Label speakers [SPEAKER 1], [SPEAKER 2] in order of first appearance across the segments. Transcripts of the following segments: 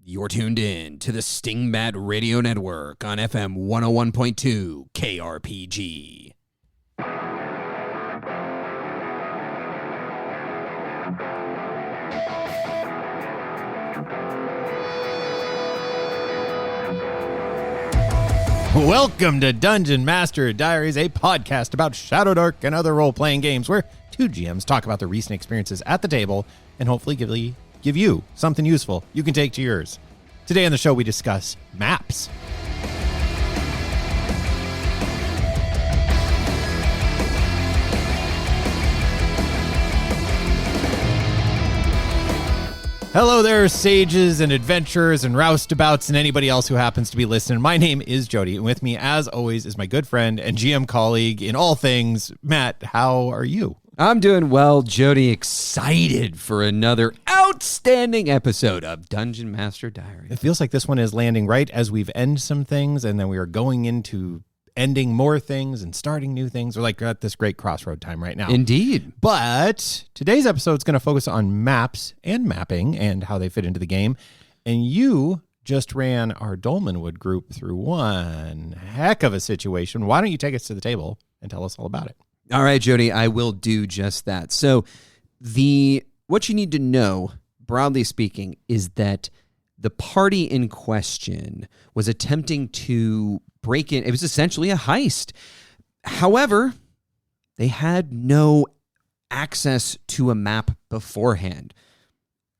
[SPEAKER 1] You're tuned in to the Stingbat Radio Network on FM 101.2 KRPG.
[SPEAKER 2] Welcome to Dungeon Master Diaries, a podcast about Shadowdark and other role-playing games where two GMs talk about their recent experiences at the table and hopefully give you something useful you can take to yours. Today on the show, we discuss maps. Hello there, sages and adventurers and roustabouts and anybody else who happens to be listening. My name is Jody, and with me, as always, is my good friend and GM colleague in all things, Matt. How are you?
[SPEAKER 1] I'm doing well, Jody. Excited for another outstanding episode of Dungeon Master Diaries.
[SPEAKER 2] It feels like this one is landing right as we've ended some things, and then we are going into ending more things and starting new things. We're like at this great crossroad time right now.
[SPEAKER 1] Indeed.
[SPEAKER 2] But today's episode is going to focus on maps and mapping and how they fit into the game. And you just ran our Dolmenwood group through one heck of a situation. Why don't you take us to the table and tell us all about it?
[SPEAKER 1] All right, Jody, I will do just that. So what you need to know, broadly speaking, is that the party in question was attempting to break in. It was essentially a heist. However, they had no access to a map beforehand.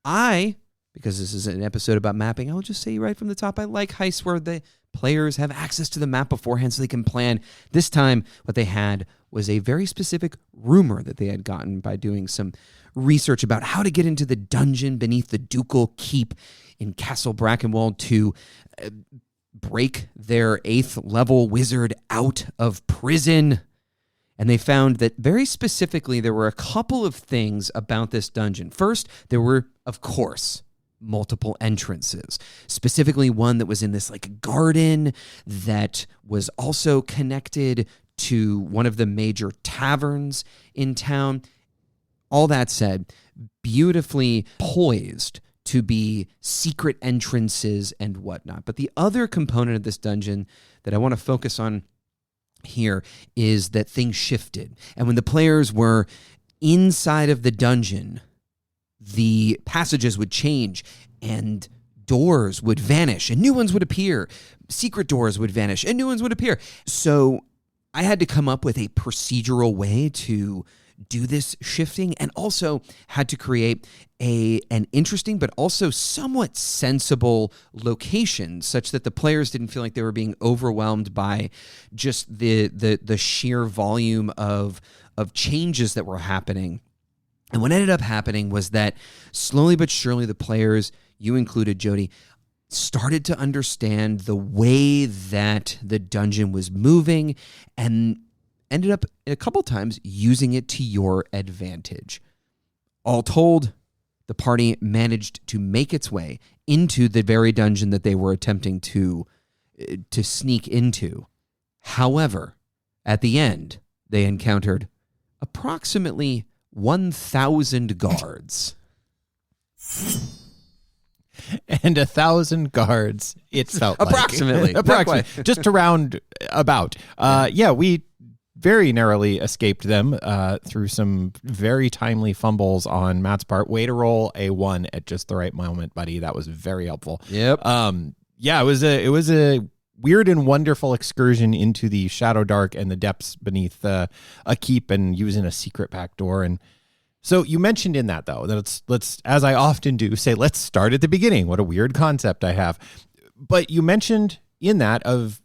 [SPEAKER 1] Because this is an episode about mapping, I'll just say right from the top, I like heists where the players have access to the map beforehand so they can plan. This time, what they had was a very specific rumor that they had gotten by doing some research about how to get into the dungeon beneath the ducal keep in Castle Brackenwald to break their 8th level wizard out of prison. And they found that very specifically there were a couple of things about this dungeon. First, there were, of course, multiple entrances, specifically one that was in this like garden that was also connected to one of the major taverns in town. All that said, beautifully poised to be secret entrances and whatnot. But the other component of this dungeon that I want to focus on here is that things shifted. And when the players were inside of the dungeon, the passages would change and doors would vanish and new ones would appear. Secret doors would vanish and new ones would appear. So I had to come up with a procedural way to do this shifting, and also had to create an interesting but also somewhat sensible location such that the players didn't feel like they were being overwhelmed by just the sheer volume of changes that were happening. And what ended up happening was that slowly but surely the players, you included, Jody, started to understand the way that the dungeon was moving and ended up a couple times using it to your advantage. All told, the party managed to make its way into the very dungeon that they were attempting to sneak into. However, at the end, they encountered approximately 1,000 guards.
[SPEAKER 2] And 1,000 guards, it felt
[SPEAKER 1] approximately.
[SPEAKER 2] like. Approximately. Just to round about. We very narrowly escaped them through some very timely fumbles on Matt's part. Way to roll a 1 at just the right moment, buddy. That was very helpful.
[SPEAKER 1] Yep.
[SPEAKER 2] It was a weird and wonderful excursion into the Shadowdark and the depths beneath a keep and using a secret back door. And so you mentioned in that, though, that let's, as I often do, say, let's start at the beginning. What a weird concept I have. But you mentioned in that of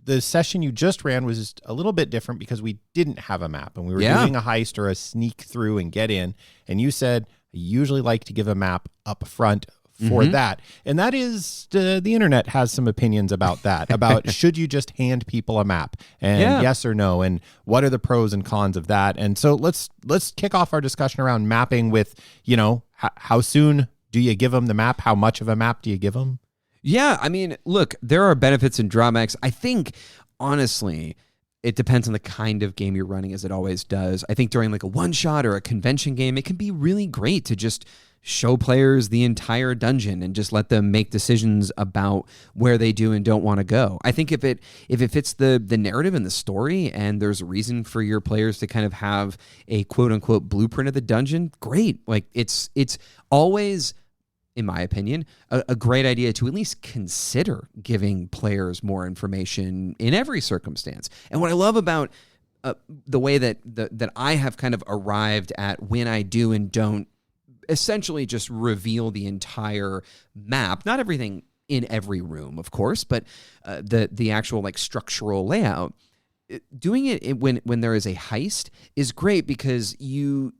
[SPEAKER 2] the session you just ran was just a little bit different because we didn't have a map and we were doing a heist or a sneak through and get in. And you said, I usually like to give a map up front for that. And that is, the internet has some opinions about that, about should you just hand people a map and yes or no, and what are the pros and cons of that. And so let's kick off our discussion around mapping with, how soon do you give them the map? How much of a map do you give them?
[SPEAKER 1] Yeah, I mean, look, there are benefits and drawbacks. I think, honestly, it depends on the kind of game you're running, as it always does. I think during like a one-shot or a convention game, it can be really great to just show players the entire dungeon and just let them make decisions about where they do and don't want to go. I think if it fits the narrative and the story, and there's a reason for your players to kind of have a quote unquote blueprint of the dungeon, great. Like it's always, in my opinion, a great idea to at least consider giving players more information in every circumstance. And what I love about the way that I have kind of arrived at when I do and don't essentially just reveal the entire map, not everything in every room, of course, but the actual like structural layout. Doing it when there is a heist is great because you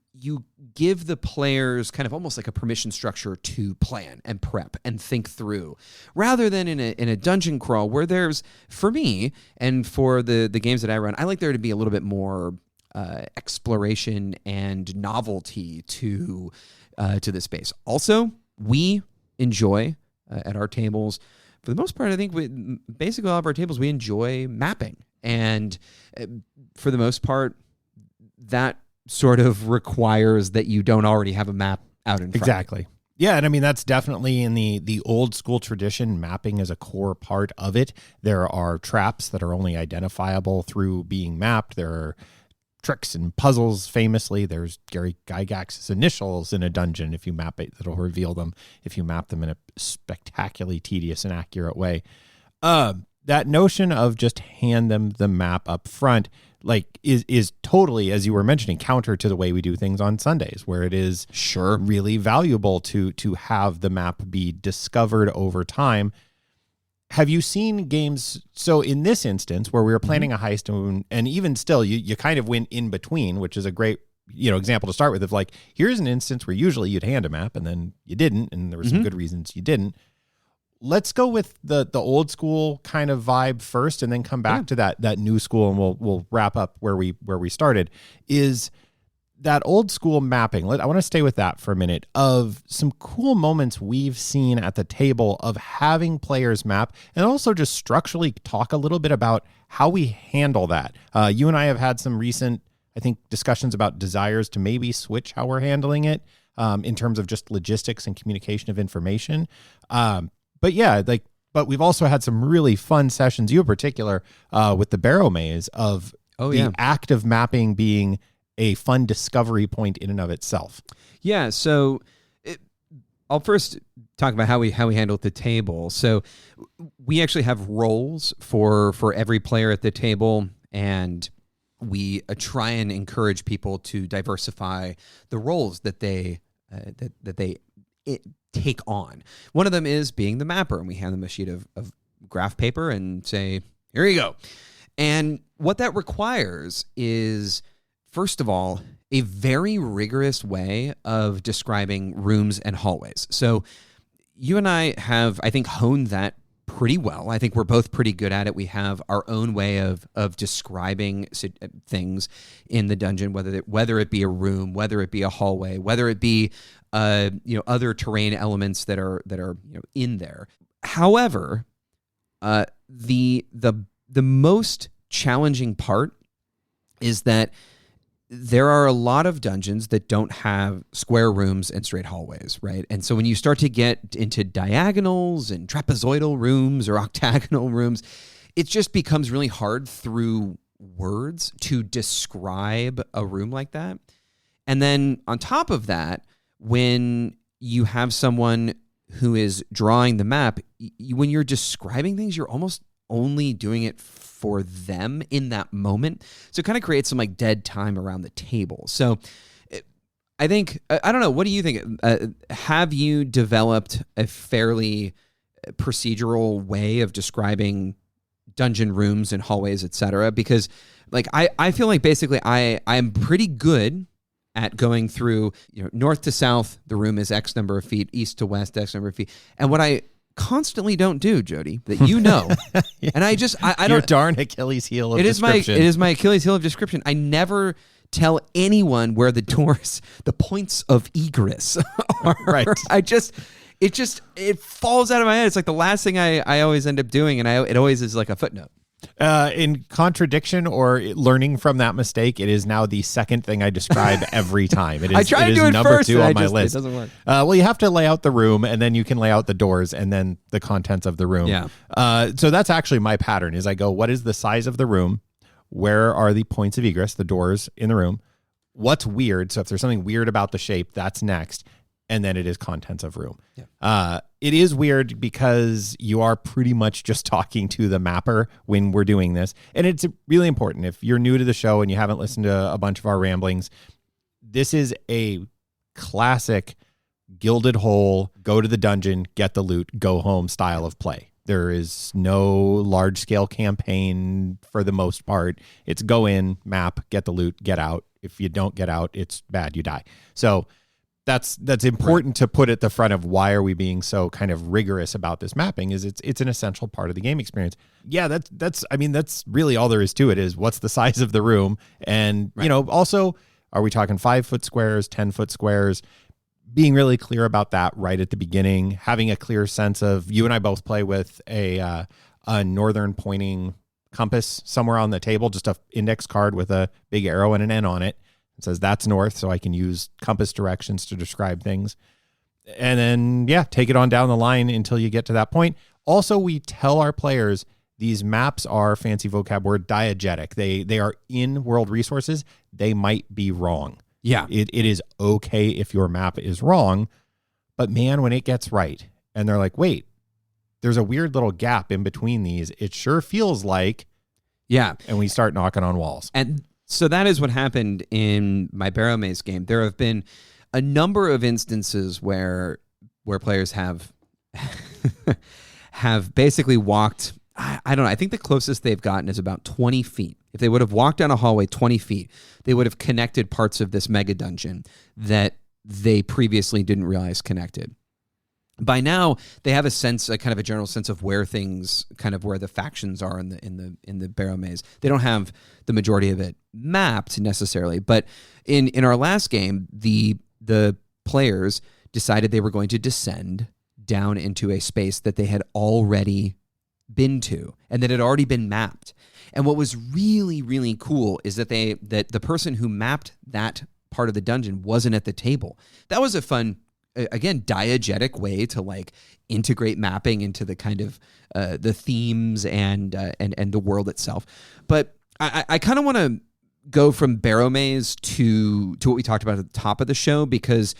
[SPEAKER 1] give the players kind of almost like a permission structure to plan and prep and think through, rather than in a dungeon crawl where there's, for me and for the games that I run, I like there to be a little bit more exploration and novelty to the space. Also, we enjoy at our tables, for the most part, I think basically all of our tables, we enjoy mapping. And for the most part, that sort of requires that you don't already have a map out in front.
[SPEAKER 2] Exactly. Yeah, and I mean, that's definitely in the old school tradition. Mapping is a core part of it. There are traps that are only identifiable through being mapped. There are tricks and puzzles. Famously, there's Gary Gygax's initials in a dungeon. If you map it, it'll reveal them. If you map them in a spectacularly tedious and accurate way. That notion of just hand them the map up front, like is totally, as you were mentioning, counter to the way we do things on Sundays, where it is really valuable to have the map be discovered over time. Have you seen games? So in this instance, where we were planning a heist, and even still, you kind of went in between, which is a great example to start with. Of like, here's an instance where usually you'd hand a map, and then you didn't, and there were some good reasons you didn't. Let's go with the old school kind of vibe first, and then come back to that new school, and we'll wrap up where we started. Is that old school mapping? I want to stay with that for a minute. Of some cool moments we've seen at the table of having players map, and also just structurally talk a little bit about how we handle that. You and I have had some recent, I think, discussions about desires to maybe switch how we're handling it in terms of just logistics and communication of information. But yeah, but we've also had some really fun sessions, you in particular, with the Barrow Maze, of the act of mapping being a fun discovery point in and of itself. Yeah,
[SPEAKER 1] so I'll first talk about how we handle at the table. So we actually have roles for every player at the table, and we try and encourage people to diversify the roles that they take on. One of them is being the mapper, and we hand them a sheet of graph paper and say, here you go. And what that requires is, first of all, a very rigorous way of describing rooms and hallways. So you and I have, I think, honed that pretty well. I think we're both pretty good at it. We have our own way of describing things in the dungeon, whether it be a room, whether it be a hallway, whether it be other terrain elements that are in there. However, the most challenging part is that there are a lot of dungeons that don't have square rooms and straight hallways, right? And so when you start to get into diagonals and trapezoidal rooms or octagonal rooms, it just becomes really hard through words to describe a room like that. And then on top of that, when you have someone who is drawing the map, when you're describing things, you're almost only doing it for them in that moment. So it kind of creates some like dead time around the table. So I think, I don't know, what do you think? Have you developed a fairly procedural way of describing dungeon rooms and hallways, etc.? Because like I feel like basically I'm pretty good at going through, north to south, the room is X number of feet, east to west, X number of feet. And what I constantly don't do, Jody, that
[SPEAKER 2] yeah.
[SPEAKER 1] And I don't.
[SPEAKER 2] Your darn Achilles heel of description.
[SPEAKER 1] It is my Achilles heel of description. I never tell anyone where the doors, the points of egress are.
[SPEAKER 2] Right.
[SPEAKER 1] It falls out of my head. It's like the last thing I always end up doing, and it always is like a footnote.
[SPEAKER 2] In contradiction or learning from that mistake, it is now the second thing I describe every time. It is,
[SPEAKER 1] I tried to do it
[SPEAKER 2] number
[SPEAKER 1] first,
[SPEAKER 2] 2 on my
[SPEAKER 1] just,
[SPEAKER 2] list.
[SPEAKER 1] It doesn't work.
[SPEAKER 2] Well, you have to lay out the room, and then you can lay out the doors, and then the contents of the room.
[SPEAKER 1] Yeah.
[SPEAKER 2] So that's actually my pattern. Is I go, what is the size of the room? Where are the points of egress, the doors in the room? What's weird? So if there's something weird about the shape, that's next. And then it is contents of room. Yeah. It is weird because you are pretty much just talking to the mapper when we're doing this. And it's really important. If you're new to the show and you haven't listened to a bunch of our ramblings, this is a classic gilded hole, go to the dungeon, get the loot, go home style of play. There is no large scale campaign for the most part. It's go in, map, get the loot, get out. If you don't get out, it's bad, you die. So that's important to put at the front of why are we being so kind of rigorous about this mapping is it's an essential part of the game experience. Yeah, that's really all there is to it is what's the size of the room. And, also, are we talking 5-foot squares, 10-foot squares? Being really clear about that right at the beginning, having a clear sense of you and I both play with a northern pointing compass somewhere on the table, just a index card with a big arrow and an N on it. It says that's north, so I can use compass directions to describe things. And then, take it on down the line until you get to that point. Also, we tell our players these maps are, fancy vocab word, diegetic. They are in world resources. They might be wrong.
[SPEAKER 1] Yeah.
[SPEAKER 2] It is okay if your map is wrong, but man, when it gets right, and they're like, wait, there's a weird little gap in between these. It sure feels like, and we start knocking on walls.
[SPEAKER 1] And so that is what happened in my Barrow Maze game. There have been a number of instances where players have have basically walked, I don't know, I think the closest they've gotten is about 20 feet. If they would have walked down a hallway 20 feet, they would have connected parts of this mega dungeon that they previously didn't realize connected. By now, they have a kind of a general sense of where things, kind of where the factions are in the Barrow Maze. They don't have the majority of it mapped necessarily, but in our last game, the players decided they were going to descend down into a space that they had already been to and that had already been mapped. And what was really, really cool is that the person who mapped that part of the dungeon wasn't at the table. That was a fun, again, diegetic way to like integrate mapping into the kind of the themes and the world itself. But I kind of want to go from Barrow Maze to what we talked about at the top of the show, because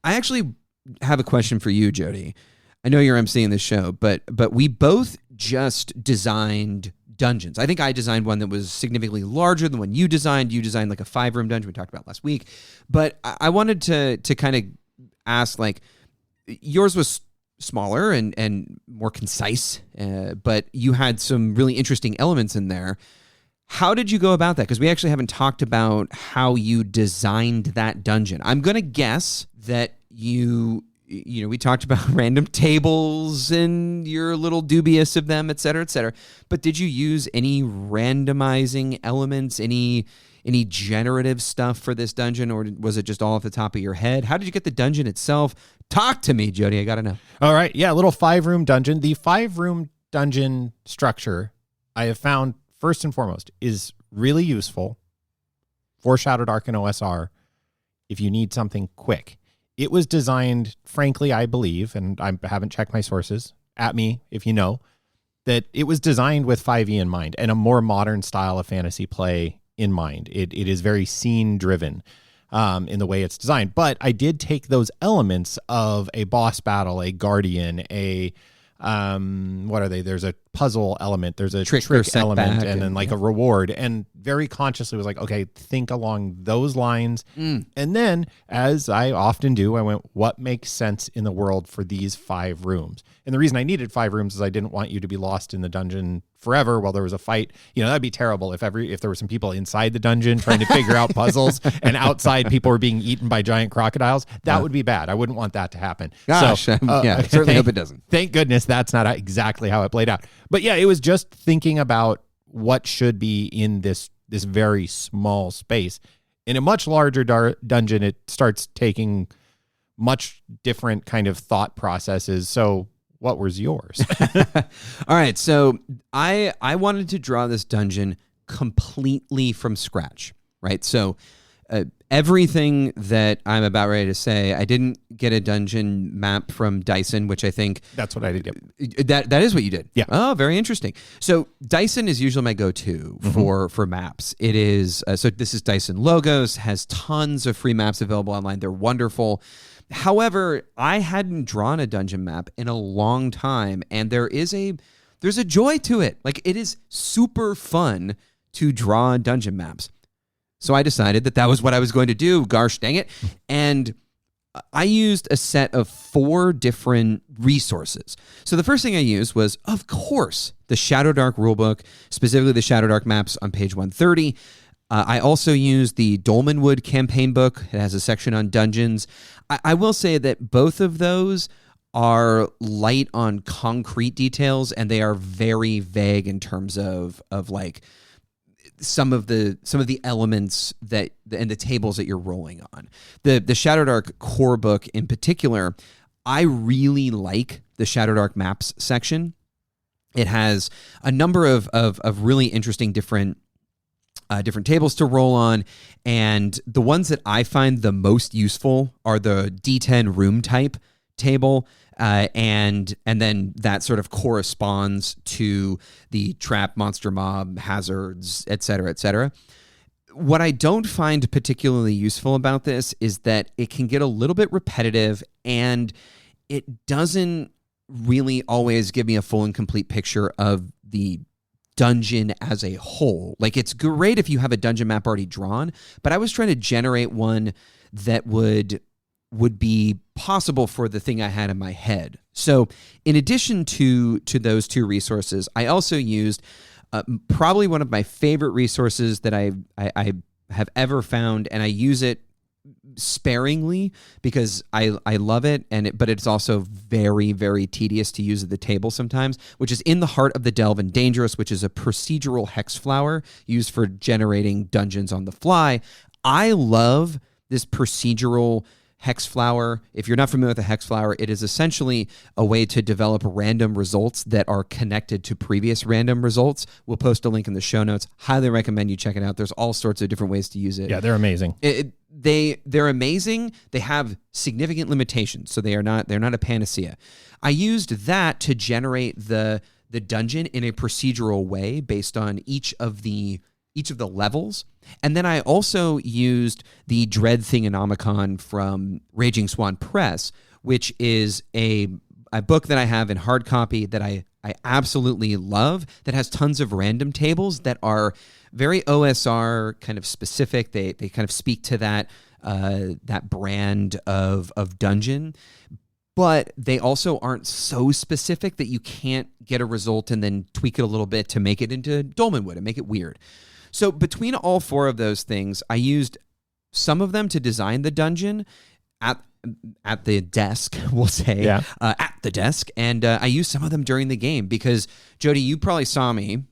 [SPEAKER 1] I actually have a question for you, Jody. I know you're emceeing this show, but we both just designed dungeons. I think I designed one that was significantly larger than one you designed. You designed like a 5-room dungeon we talked about last week. But I wanted to kind of ask, like, yours was smaller and more concise, but you had some really interesting elements in there. How did you go about that? Because we actually haven't talked about how you designed that dungeon. I'm going to guess that we talked about random tables and you're a little dubious of them, et cetera, but did you use any randomizing elements, any generative stuff for this dungeon, or was it just all off the top of your head? How did you get the dungeon itself? Talk to me, Jody. I got to know. All
[SPEAKER 2] right. Yeah, a little 5-room dungeon. The 5-room dungeon structure, I have found, first and foremost, is really useful for Shadow Dark and OSR if you need something quick. It was designed, frankly, I believe, and I haven't checked my sources, at me if you know, that it was designed with 5e in mind and a more modern style of fantasy play in mind. It is very scene-driven in the way it's designed. But I did take those elements of a boss battle, a guardian, what are they? There's a puzzle element, there's a trick element, and then like a reward, and very consciously was like, okay, think along those lines. And then, as I often do, I went, what makes sense in the world for these 5 rooms? And the reason I needed 5 rooms is I didn't want you to be lost in the dungeon forever while there was a fight. That'd be terrible if there were some people inside the dungeon trying to figure out puzzles and outside people were being eaten by giant crocodiles. That would be bad. I wouldn't want that to happen.
[SPEAKER 1] Gosh, I certainly hope it doesn't.
[SPEAKER 2] Thank goodness that's not exactly how it played out. But yeah, it was just thinking about what should be in this very small space. In a much larger dungeon, it starts taking much different kind of thought processes. So what was yours?
[SPEAKER 1] All right, so I wanted to draw this dungeon completely from scratch, right? So everything that I'm about ready to say, I didn't get a dungeon map from Dyson, which I think...
[SPEAKER 2] That's what I did. Yep.
[SPEAKER 1] That is what you did?
[SPEAKER 2] Yeah.
[SPEAKER 1] Oh, very interesting. So Dyson is usually my go-to for maps. It is... so this is Dyson Logos, has tons of free maps available online. They're wonderful. However, I hadn't drawn a dungeon map in a long time, and there's a joy to it. Like, it is super fun to draw dungeon maps. So I decided that was what I was going to do. Gosh dang it. And I used a set of 4 different resources. So the first thing I used was, of course, the Shadowdark rulebook, specifically the Shadowdark maps on page 130. I also used the Dolmenwood campaign book. It has a section on dungeons. I will say that both of those are light on concrete details, and they are very vague in terms of like some of the elements that and the tables that you're rolling on. The Shadowdark core book in particular, I really like the Shadowdark maps section. It has a number of really interesting different tables to roll on, and the ones that I find the most useful are the D10 room type table, and then that sort of corresponds to the trap, monster mob, hazards, etc., etc. What I don't find particularly useful about this is that it can get a little bit repetitive, and it doesn't really always give me a full and complete picture of the dungeon as a whole. Like, it's great if you have a dungeon map already drawn, but I was trying to generate one that would be possible for the thing I had in my head. So in addition to those 2 resources, I also used probably one of my favorite resources that I have ever found, and I use it sparingly because I love it, but it's also very, very tedious to use at the table sometimes, which is In the Heart of the Delve and Dangerous, which is a procedural hex flower used for generating dungeons on the fly. I love this procedural hex flower. If you're not familiar with a hex flower, it is essentially a way to develop random results that are connected to previous random results. We'll post a link in the show notes. Highly recommend you check it out. There's all sorts of different ways to use it.
[SPEAKER 2] Yeah, they're amazing.
[SPEAKER 1] They're amazing. They have significant limitations, so they're not a panacea. I used that to generate the dungeon in a procedural way based on each of the levels. And then I also used the Dread Thingonomicon from Raging Swan Press, which is a book that I have in hard copy that I absolutely love, that has tons of random tables that are very OSR kind of specific. They kind of speak to that brand of dungeon, but they also aren't so specific that you can't get a result and then tweak it a little bit to make it into Dolmenwood and make it weird. So between all 4 of those things, I used some of them to design the dungeon at the desk, we'll say, at the desk, and I used some of them during the game because, Jody, you probably saw me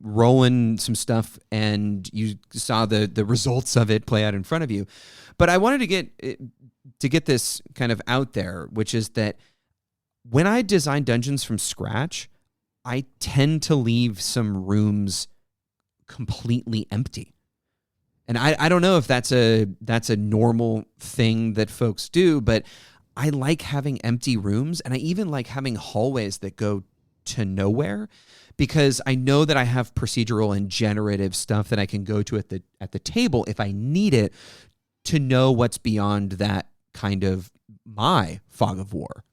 [SPEAKER 1] rolling some stuff, and you saw the results of it play out in front of you. But I wanted to get this kind of out there, which is that when I design dungeons from scratch, I tend to leave some rooms completely empty. And I don't know if that's a normal thing that folks do, but I like having empty rooms, and I even like having hallways that go to nowhere, because I know that I have procedural and generative stuff that I can go to at the table if I need it, to know what's beyond that kind of my fog of war.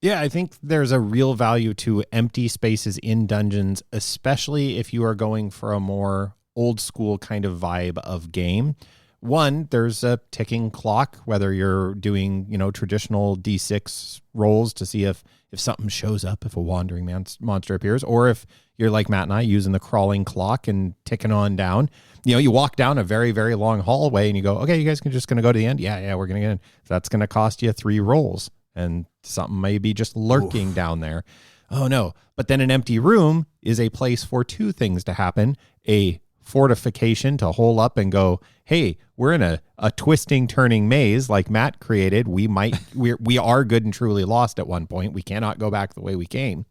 [SPEAKER 2] Yeah, I think there's a real value to empty spaces in dungeons, especially if you are going for a more old school kind of vibe of game. One, there's a ticking clock, whether you're doing, traditional D6 rolls to see if something shows up, if a wandering monster appears, or if you're like Matt and I using the crawling clock and ticking on down. You walk down a very, very long hallway and you go, okay, you guys just going to go to the end? Yeah, we're going to get in. That's going to cost you 3 rolls. And something may be just lurking down there. Oh, no. But then an empty room is a place for 2 things to happen. A fortification to hole up and go, hey, we're in a twisting, turning maze like Matt created. We are good and truly lost at one point. We cannot go back the way we came.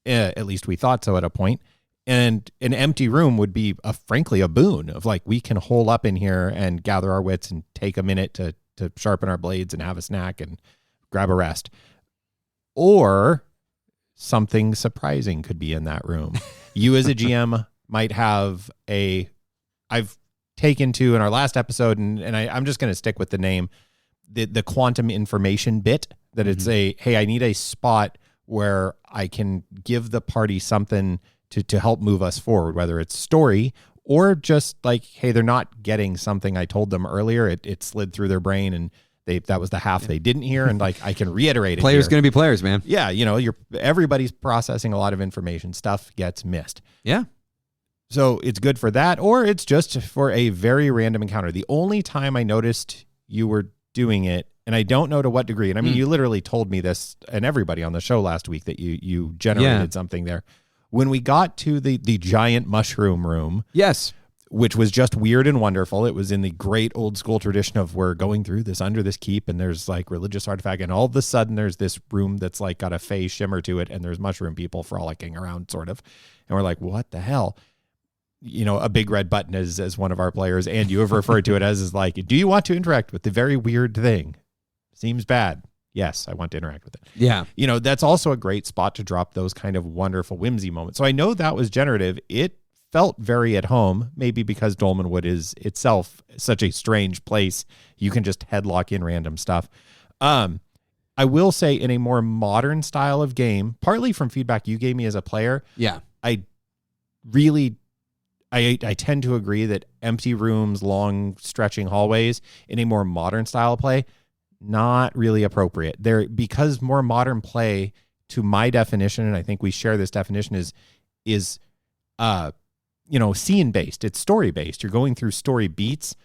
[SPEAKER 2] At least we thought so at a point. And an empty room would be, frankly, a boon of like, we can hole up in here and gather our wits and take a minute to sharpen our blades and have a snack and grab a rest. Or something surprising could be in that room. You as a GM might have I've taken to in our last episode, and I'm just going to stick with the name, the quantum information bit, that it's hey, I need a spot where I can give the party something to help move us forward, whether it's story or just like, hey, they're not getting something I told them earlier. It slid through their brain and that was the half they didn't hear. And like, I can reiterate it.
[SPEAKER 1] Players going to be players, man.
[SPEAKER 2] Yeah. Everybody's processing a lot of information. Stuff gets missed.
[SPEAKER 1] Yeah.
[SPEAKER 2] So it's good for that, or it's just for a very random encounter. The only time I noticed you were doing it, and I don't know to what degree, and I mean, you literally told me this and everybody on the show last week that you generated something there. When we got to the giant mushroom room.
[SPEAKER 1] Yes.
[SPEAKER 2] Which was just weird and wonderful. It was in the great old school tradition of we're going through this under this keep and there's like religious artifact, and all of a sudden there's this room that's like got a fey shimmer to it and there's mushroom people frolicking around sort of. And we're like, what the hell? A big red button as one of our players, and you have referred to it as is like, do you want to interact with the very weird thing? Seems bad. Yes, I want to interact with it.
[SPEAKER 1] Yeah.
[SPEAKER 2] That's also a great spot to drop those kind of wonderful whimsy moments. So I know that was generative. It felt very at home, maybe because Dolmenwood is itself such a strange place. You can just headlock in random stuff. I will say, in a more modern style of game, partly from feedback you gave me as a player, I tend to agree that empty rooms, long stretching hallways in a more modern style of play, not really appropriate. Because more modern play, to my definition, and I think we share this definition, is scene based. It's story based. You're going through story beats.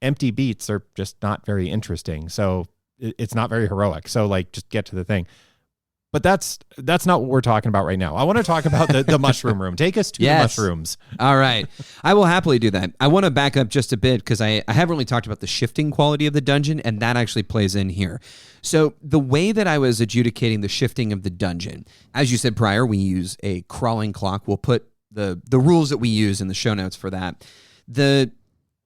[SPEAKER 2] Empty beats are just not very interesting. So it's not very heroic. So like, just get to the thing. But that's not what we're talking about right now. I want to talk about the mushroom room. Take us to the mushrooms.
[SPEAKER 1] All right. I will happily do that. I want to back up just a bit because I haven't really talked about the shifting quality of the dungeon, and that actually plays in here. So the way that I was adjudicating the shifting of the dungeon, as you said prior, we use a crawling clock. We'll put the rules that we use in the show notes for that. The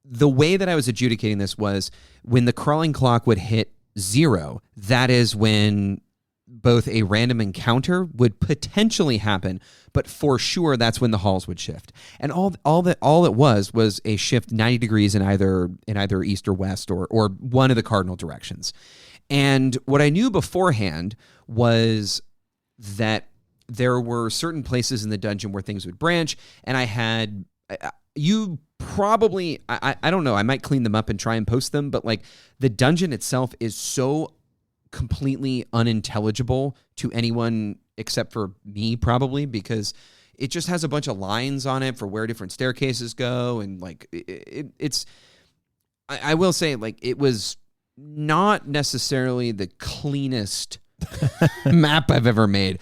[SPEAKER 1] way that I was adjudicating this was when the crawling clock would hit 0, that is when both a random encounter would potentially happen, but for sure that's when the halls would shift. And all it was a shift 90 degrees in either east or west or one of the cardinal directions. And what I knew beforehand was that there were certain places in the dungeon where things would branch, and I don't know, I might clean them up and try and post them, but like the dungeon itself is so completely unintelligible to anyone except for me, probably, because it just has a bunch of lines on it for where different staircases go, and like I will say, like, it was not necessarily the cleanest map I've ever made,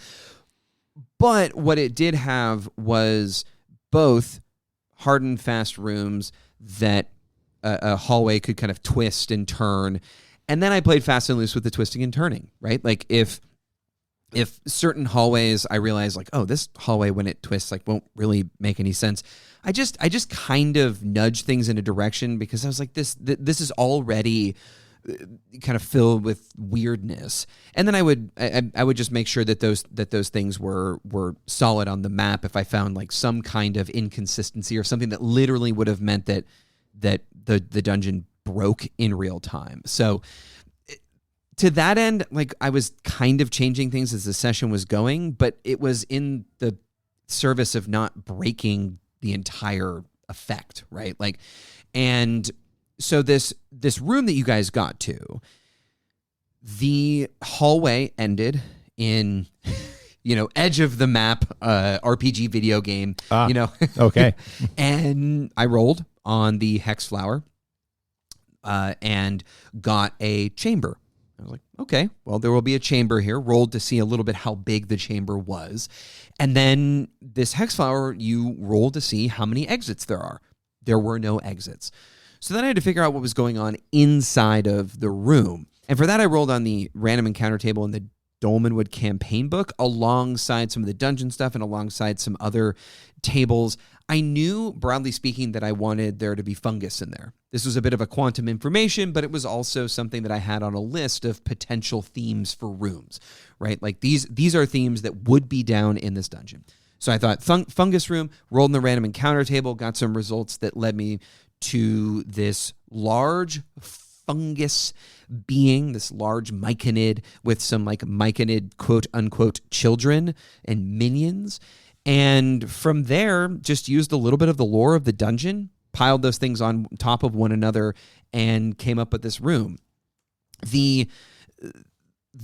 [SPEAKER 1] but what it did have was both hard and fast rooms that a hallway could kind of twist and turn. And then I played fast and loose with the twisting and turning, right? Like if certain hallways I realized like, oh, this hallway when it twists like won't really make any sense, I just kind of nudged things in a direction because I was like, this is already kind of filled with weirdness. And then I would just make sure that those things were solid on the map if I found like some kind of inconsistency or something that literally would have meant that the dungeon broke in real time. So to that end, like I was kind of changing things as the session was going, but it was in the service of not breaking the entire effect, right? Like, and so this room that you guys got to, the hallway ended in, edge of the map, RPG video game,
[SPEAKER 2] Okay.
[SPEAKER 1] And I rolled on the hex flower, and got a chamber. I was like, okay, well, there will be a chamber here. Rolled to see a little bit how big the chamber was. And then this hex flower, you roll to see how many exits there are. There were no exits. So then I had to figure out what was going on inside of the room. And for that, I rolled on the random encounter table in the Dolmenwood campaign book alongside some of the dungeon stuff and alongside some other tables. I knew, broadly speaking, that I wanted there to be fungus in there. This was a bit of a quantum information, but it was also something that I had on a list of potential themes for rooms, right? Like these are themes that would be down in this dungeon. So I thought fungus room, rolled in the random encounter table, got some results that led me to this large fungus being, this large myconid with some like myconid quote unquote children and minions. And from there, just used a little bit of the lore of the dungeon, piled those things on top of one another, and came up with this room. The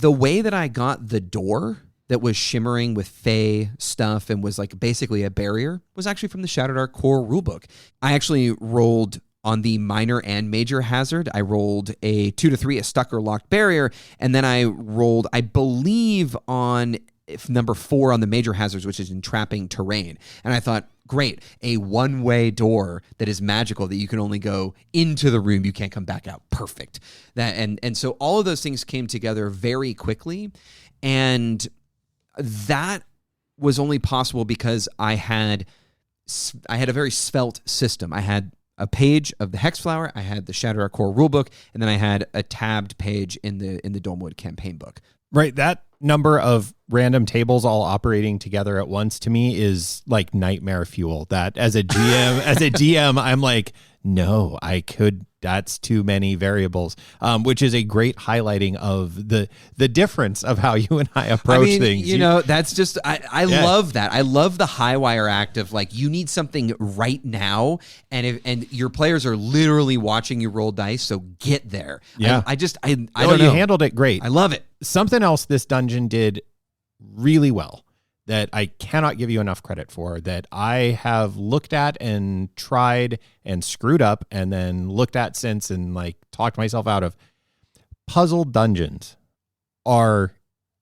[SPEAKER 1] way that I got the door that was shimmering with Fey stuff and was like basically a barrier was actually from the Shadowdark core rulebook. I actually rolled on the minor and major hazard. I rolled a 2 to 3, a stuck or locked barrier, and then I rolled, I believe, on number 4 on the major hazards, which is entrapping terrain. And I thought, great, a one-way door that is magical that you can only go into the room, you can't come back out. Perfect. And so all of those things came together very quickly, and that was only possible because I had a very svelte system. I had a page of the Hex Flower, I had the Shadowdark core rulebook, and then I had a tabbed page in the Dolmenwood campaign book.
[SPEAKER 2] Right, that number of random tables all operating together at once to me is like nightmare fuel. That as a DM, I'm like, no, that's too many variables, which is a great highlighting of the difference of how you and I approach things.
[SPEAKER 1] You know, that's just, I love that. I love the high wire act of like, you need something right now, and your players are literally watching you roll dice, so get there.
[SPEAKER 2] Yeah.
[SPEAKER 1] I don't
[SPEAKER 2] know.
[SPEAKER 1] You
[SPEAKER 2] handled it great.
[SPEAKER 1] I love it.
[SPEAKER 2] Something else this dungeon did really well that I cannot give you enough credit for, that I have looked at and tried and screwed up and then looked at since and like talked myself out of. Puzzle dungeons are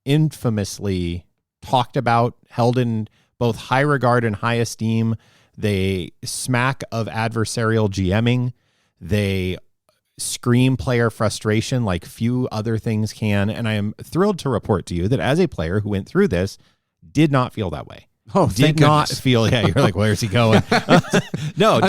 [SPEAKER 2] infamously talked about, held in both high regard and high esteem. They smack of adversarial GMing. They scream player frustration like few other things can. And I am thrilled to report to you that as a player who went through this, did not feel that way.
[SPEAKER 1] Oh,
[SPEAKER 2] did not feel, yeah, you're like, where's he going? No,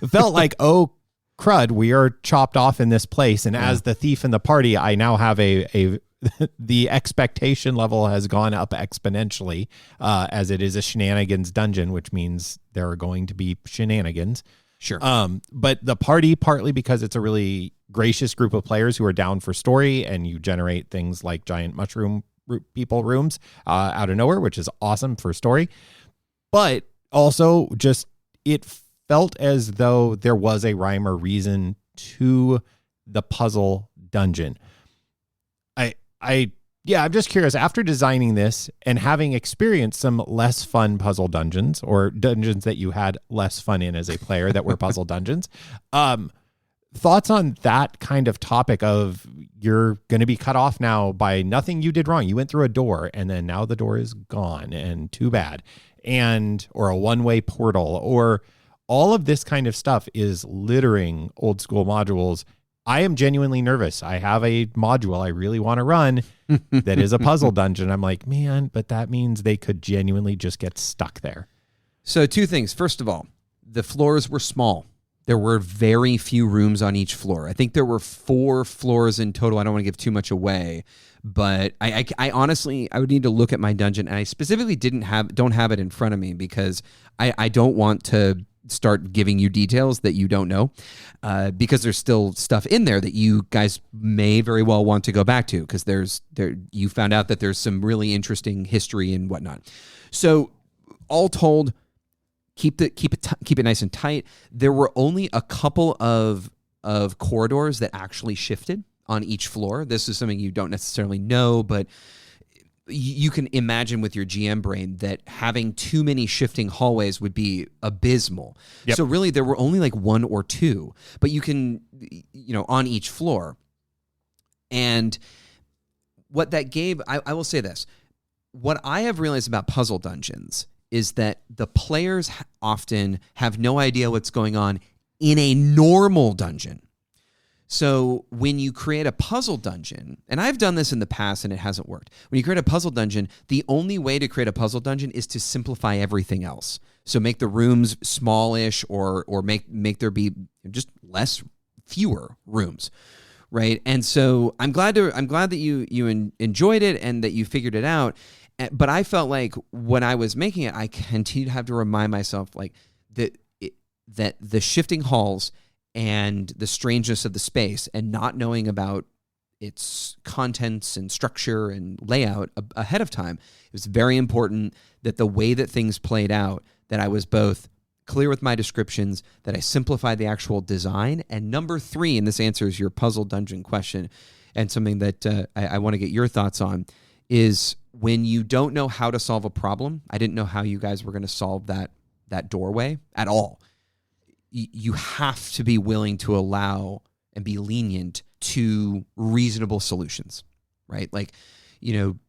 [SPEAKER 2] felt like, oh, crud, we are chopped off in this place. And as the thief in the party, I now have the expectation level has gone up exponentially as it is a shenanigans dungeon, which means there are going to be shenanigans.
[SPEAKER 1] Sure.
[SPEAKER 2] But the party, partly because it's a really gracious group of players who are down for story, and you generate things like giant mushroom people rooms out of nowhere, which is awesome for story. But also just it felt as though there was a rhyme or reason to the puzzle dungeon. I'm just curious, after designing this and having experienced some less fun puzzle dungeons, or dungeons that you had less fun in as a player that were puzzle dungeons, thoughts on that kind of topic of you're going to be cut off now by nothing you did wrong. You went through a door and then now the door is gone and too bad. Or a one-way portal, or all of this kind of stuff is littering old school modules. I am genuinely nervous. I have a module I really want to run that is a puzzle dungeon. I'm like, man, but that means they could genuinely just get stuck there.
[SPEAKER 1] So 2 things. First of all, the floors were small. There were very few rooms on each floor. I think there were 4 floors in total. I don't want to give too much away, but I honestly, I would need to look at my dungeon, and I specifically don't have it in front of me because I don't want to start giving you details that you don't know, because there's still stuff in there that you guys may very well want to go back to, because you found out that there's some really interesting history and whatnot. So all told, keep it nice and tight. There were only a couple of corridors that actually shifted on each floor. This is something you don't necessarily know, but you can imagine with your GM brain that having too many shifting hallways would be abysmal. Yep. So really there were only like 1 or 2, but you can, on each floor. And what that gave, I will say this, what I have realized about puzzle dungeons is that the players often have no idea what's going on in a normal dungeon. So when you create a puzzle dungeon, and I've done this in the past and it hasn't worked. When you create a puzzle dungeon, the only way to create a puzzle dungeon is to simplify everything else. So make the rooms smallish or make there be just fewer rooms, right? And so I'm glad that you enjoyed it and that you figured it out. But I felt like when I was making it, I continued to have to remind myself like that the shifting halls and the strangeness of the space and not knowing about its contents and structure and layout ahead of time, it was very important that the way that things played out, that I was both clear with my descriptions, that I simplified the actual design. And number 3, and this answers your puzzle dungeon question and something that I want to get your thoughts on, is when you don't know how to solve a problem. I didn't know how you guys were going to solve that doorway at all. You have to be willing to allow and be lenient to reasonable solutions, right? Like,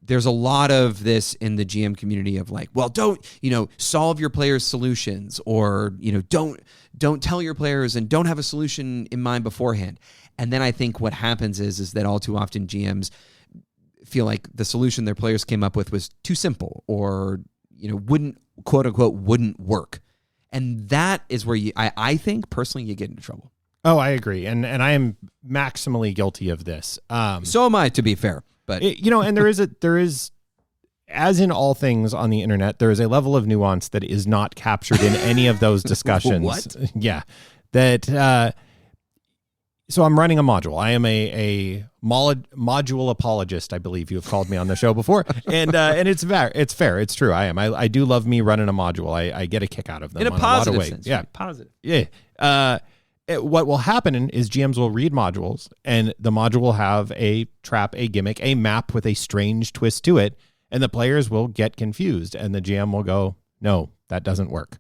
[SPEAKER 1] there's a lot of this in the GM community of like, well, don't, solve your players' solutions, or, don't tell your players and don't have a solution in mind beforehand. And then I think what happens is that all too often GMs feel like the solution their players came up with was too simple or, wouldn't, quote unquote, wouldn't work. And that is where I think personally you get into trouble.
[SPEAKER 2] Oh, I agree. And I am maximally guilty of this.
[SPEAKER 1] So am I, to be fair. But
[SPEAKER 2] and there is, as in all things on the internet, there is a level of nuance that is not captured in any of those discussions.
[SPEAKER 1] What?
[SPEAKER 2] Yeah. That, so I'm running a module. I am a module apologist, I believe you have called me on the show before. And it's fair. It's true. I am. I do love me running a module. I get a kick out of them
[SPEAKER 1] in a positive sense.
[SPEAKER 2] Yeah.
[SPEAKER 1] Right? Positive.
[SPEAKER 2] Yeah. What will happen is GMs will read modules, and the module will have a trap, a gimmick, a map with a strange twist to it, and the players will get confused, and the GM will go, no, that doesn't work.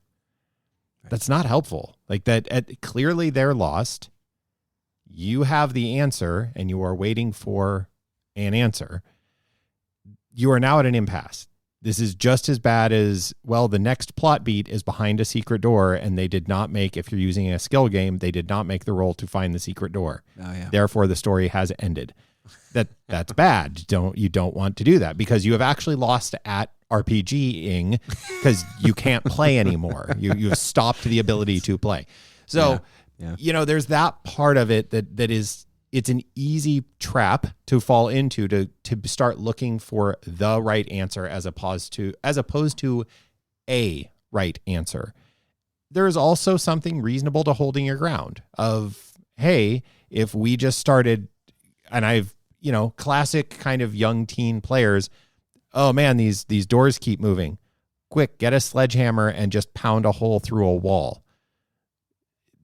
[SPEAKER 2] Right. That's not helpful. Like that, clearly they're lost. You have the answer, and you are waiting for an answer. You are now at an impasse. This is just as bad as, well, the next plot beat is behind a secret door, and they did not make, if you're using a skill game, they did not make the roll to find the secret door.
[SPEAKER 1] Oh, yeah.
[SPEAKER 2] Therefore, the story has ended. That's bad. You don't want to do that, because you have actually lost at RPGing because you can't play anymore. You've stopped the ability to play. So,
[SPEAKER 1] yeah.
[SPEAKER 2] There's that part of it that is, it's an easy trap to fall into to start looking for the right answer as opposed to a right answer. There is also something reasonable to holding your ground of, hey, if we just started, and I've, classic kind of young teen players, oh man, these doors keep moving. Quick, get a sledgehammer and just pound a hole through a wall.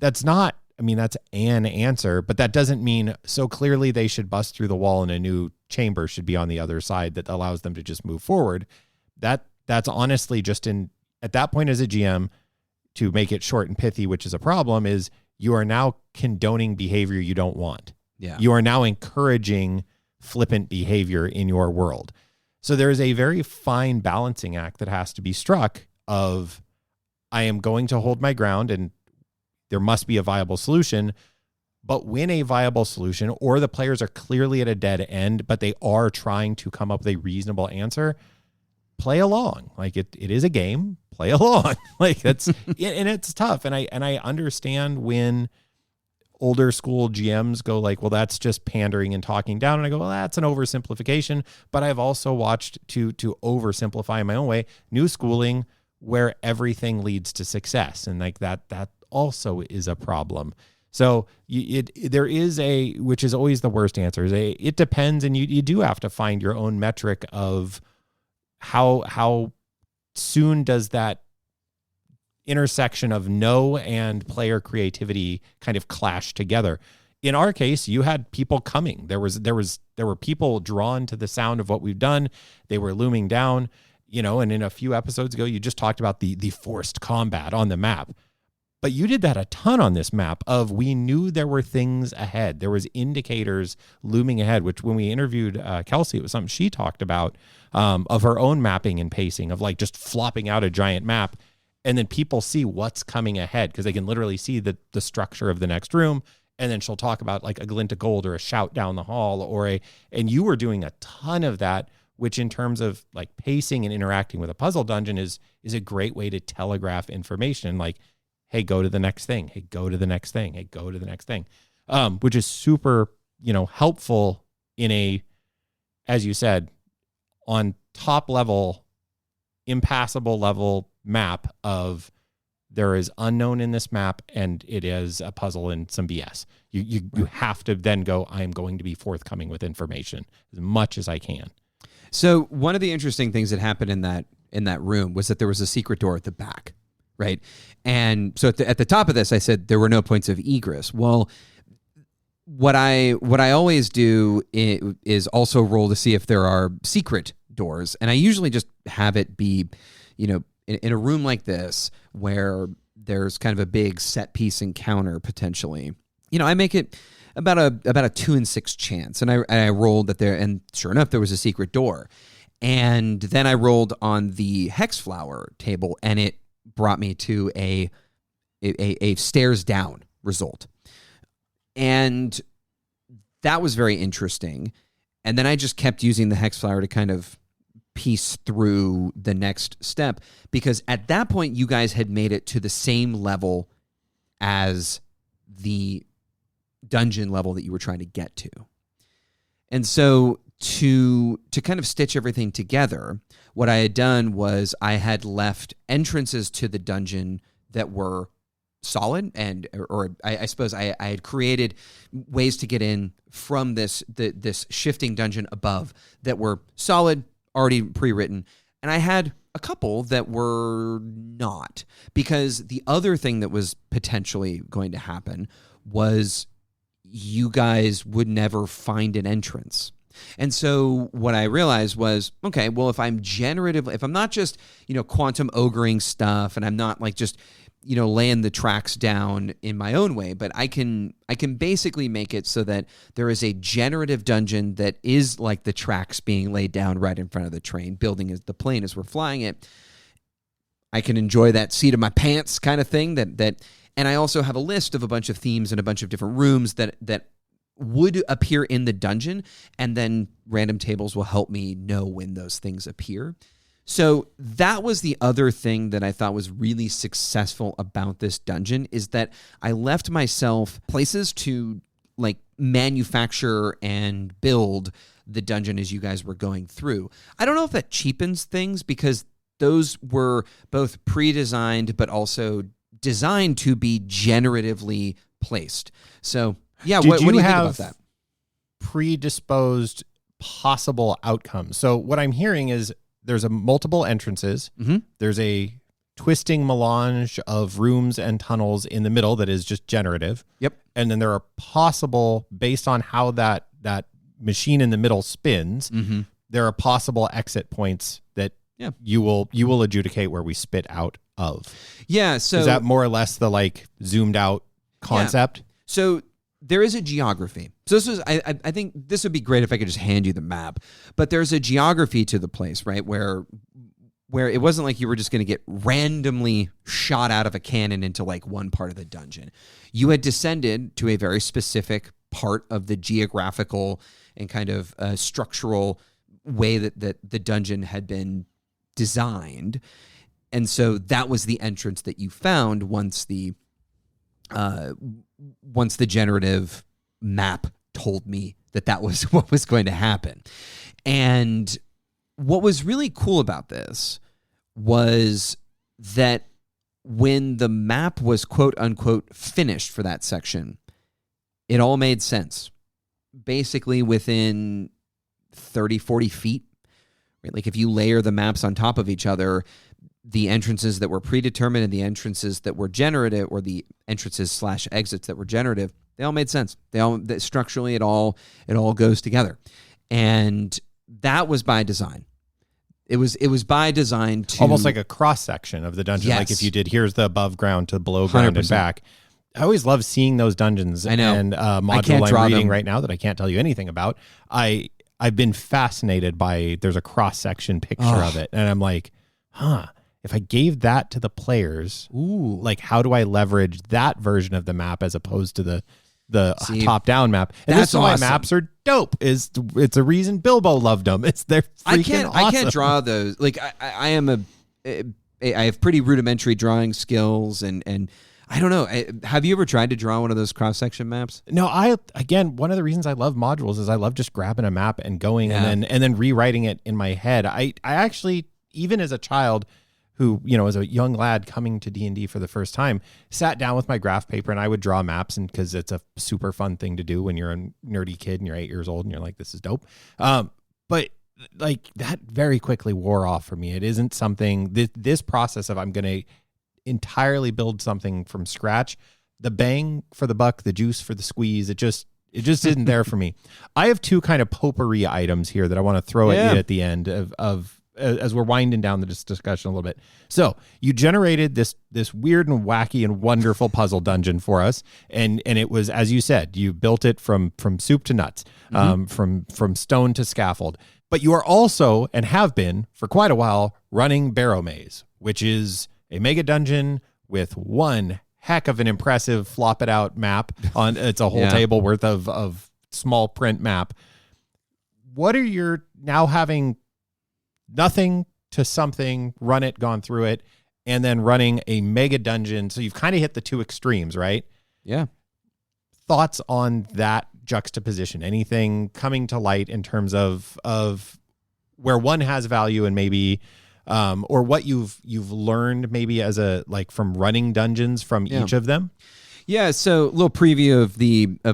[SPEAKER 2] That's an answer, but that doesn't mean so clearly they should bust through the wall and a new chamber should be on the other side that allows them to just move forward. That's honestly just at that point as a GM, to make it short and pithy, which is a problem, is you are now condoning behavior you don't want.
[SPEAKER 1] Yeah.
[SPEAKER 2] You are now encouraging flippant behavior in your world. So there is a very fine balancing act that has to be struck of, I am going to hold my ground and there must be a viable solution. But when a viable solution, or the players are clearly at a dead end, but they are trying to come up with a reasonable answer, play along. Like it is a game, play along. Like that's, and it's tough. And I understand when older school GMs go like, well, that's just pandering and talking down. And I go, well, that's an oversimplification. But I've also watched to oversimplify in my own way, new schooling where everything leads to success. And like that also is a problem. So there is which is always the worst answer, is it depends, and you do have to find your own metric of how soon does that intersection of no and player creativity kind of clash together. In our case, you had people coming. There were people drawn to the sound of what we've done. They were looming down, and in a few episodes ago, you just talked about the forced combat on the map. But you did that a ton on this map of, we knew there were things ahead. There was indicators looming ahead, which when we interviewed Kelsey, it was something she talked about of her own mapping and pacing of like just flopping out a giant map. and then people see what's coming ahead because they can literally see the structure of the next room. And then she'll talk about like a glint of gold or a shout down the hall and you were doing a ton of that, which in terms of like pacing and interacting with a puzzle dungeon is a great way to telegraph information. Like, hey, go to the next thing. Hey, go to the next thing. Hey, go to the next thing. Which is super, helpful in a, as you said, on top level, impassable level map of there is unknown in this map and it is a puzzle and some BS. You have to then go, I am going to be forthcoming with information as much as I can.
[SPEAKER 1] So one of the interesting things that happened in that room was that there was a secret door at the back, right? And so at the top of this, I said there were no points of egress. Well, what I always do is also roll to see if there are secret doors, and I usually just have it be, in a room like this where there's kind of a big set piece encounter potentially. I make it about a 2 in 6 chance, and I rolled that there, and sure enough, there was a secret door, and then I rolled on the hex flower table, and it brought me to a stairs down result. And that was very interesting. And then I just kept using the hex flower to kind of piece through the next step, because at that point you guys had made it to the same level as the dungeon level that you were trying to get to. And so to kind of stitch everything together, what I had done was I had left entrances to the dungeon that were solid, or I suppose I had created ways to get in from this shifting dungeon above that were solid, already pre-written, and I had a couple that were not, because the other thing that was potentially going to happen was you guys would never find an entrance. And so what I realized was, okay, well, if I'm not just, quantum ogring stuff, and I'm not like just, laying the tracks down in my own way, but I can basically make it so that there is a generative dungeon that is like the tracks being laid down right in front of the train, building as the plane as we're flying it. I can enjoy that seat of my pants kind of thing and I also have a list of a bunch of themes and a bunch of different rooms that would appear in the dungeon, and then random tables will help me know when those things appear. So that was the other thing that I thought was really successful about this dungeon, is that I left myself places to like manufacture and build the dungeon as you guys were going through. I don't know if that cheapens things, because those were both pre-designed but also designed to be generatively placed. So yeah, what do you think about that?
[SPEAKER 2] Predisposed possible outcomes. So what I'm hearing is there's multiple entrances.
[SPEAKER 1] Mm-hmm.
[SPEAKER 2] There's a twisting melange of rooms and tunnels in the middle that is just generative.
[SPEAKER 1] Yep.
[SPEAKER 2] And then there are possible, based on how that machine in the middle spins,
[SPEAKER 1] mm-hmm.
[SPEAKER 2] there are possible exit points that you will adjudicate where we spit out of.
[SPEAKER 1] Yeah. So
[SPEAKER 2] is that more or less the like zoomed out concept?
[SPEAKER 1] Yeah. So there is a geography. So this was, I think this would be great if I could just hand you the map, but there's a geography to the place, right? Where it wasn't like you were just going to get randomly shot out of a cannon into like one part of the dungeon. You had descended to a very specific part of the geographical and kind of structural way that the dungeon had been designed. And so that was the entrance that you found once the generative map told me that was what was going to happen. And what was really cool about this was that when the map was quote unquote finished for that section, it all made sense. Basically within 30, 40 feet, right? Like if you layer the maps on top of each other, the entrances that were predetermined and the entrances that were generative, or the entrances / exits that were generative, they all made sense. Structurally, it all goes together. And that was by design. It was by design to
[SPEAKER 2] almost like a cross section of the dungeon.
[SPEAKER 1] Yes.
[SPEAKER 2] Like if you did, here's the above ground to below ground
[SPEAKER 1] 100%.
[SPEAKER 2] and back. I always love seeing those dungeons.
[SPEAKER 1] I know.
[SPEAKER 2] And module I'm reading right now that I can't tell you anything about. I've been fascinated by, there's a cross section picture of it. And I'm like, if I gave that to the players,
[SPEAKER 1] Ooh.
[SPEAKER 2] like how do I leverage that version of the map as opposed to the
[SPEAKER 1] See,
[SPEAKER 2] top-down map? And
[SPEAKER 1] that's
[SPEAKER 2] this is why
[SPEAKER 1] awesome.
[SPEAKER 2] maps are dope. It's a reason Bilbo loved them. They're freaking awesome.
[SPEAKER 1] I can't draw those. Like I have pretty rudimentary drawing skills, and I don't know. Have you ever tried to draw one of those cross-section maps?
[SPEAKER 2] No, one of the reasons I love modules is I love just grabbing a map and going and then rewriting it in my head. I actually, even as a child who, as a young lad coming to D&D for the first time, sat down with my graph paper and I would draw maps, and because it's a super fun thing to do when you're a nerdy kid and you're 8 years old and you're like, this is dope. But like that very quickly wore off for me. It isn't something, this process of I'm going to entirely build something from scratch, the bang for the buck, the juice for the squeeze, it just isn't there for me. I have two kind of potpourri items here that I want to throw at you at the end of as we're winding down the discussion a little bit. So you generated this weird and wacky and wonderful puzzle dungeon for us, and it was, as you said, you built it from soup to nuts, from stone to scaffold. But you are also, and have been for quite a while, running Barrow Maze, which is a mega dungeon with one heck of an impressive flop it out map on. It's a whole table worth of small print map. What are your, now having nothing to something, run it, gone through it, and then running a mega dungeon? So you've kind of hit the two extremes, right?
[SPEAKER 1] Yeah.
[SPEAKER 2] Thoughts on that juxtaposition? Anything coming to light in terms of where one has value and maybe or what you've learned maybe as from running dungeons from each of them?
[SPEAKER 1] Yeah, so a little preview of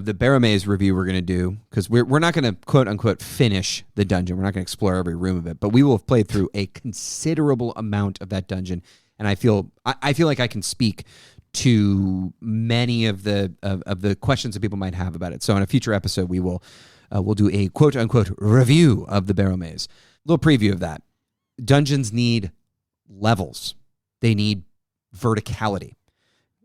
[SPEAKER 1] the Barrow Maze review we're going to do, because we're not going to quote unquote finish the dungeon. We're not going to explore every room of it, but we will have played through a considerable amount of that dungeon, and I feel like I can speak to many of the questions that people might have about it. So in a future episode, we'll do a quote unquote review of the Barrow Maze. A little preview of that. Dungeons need levels. They need verticality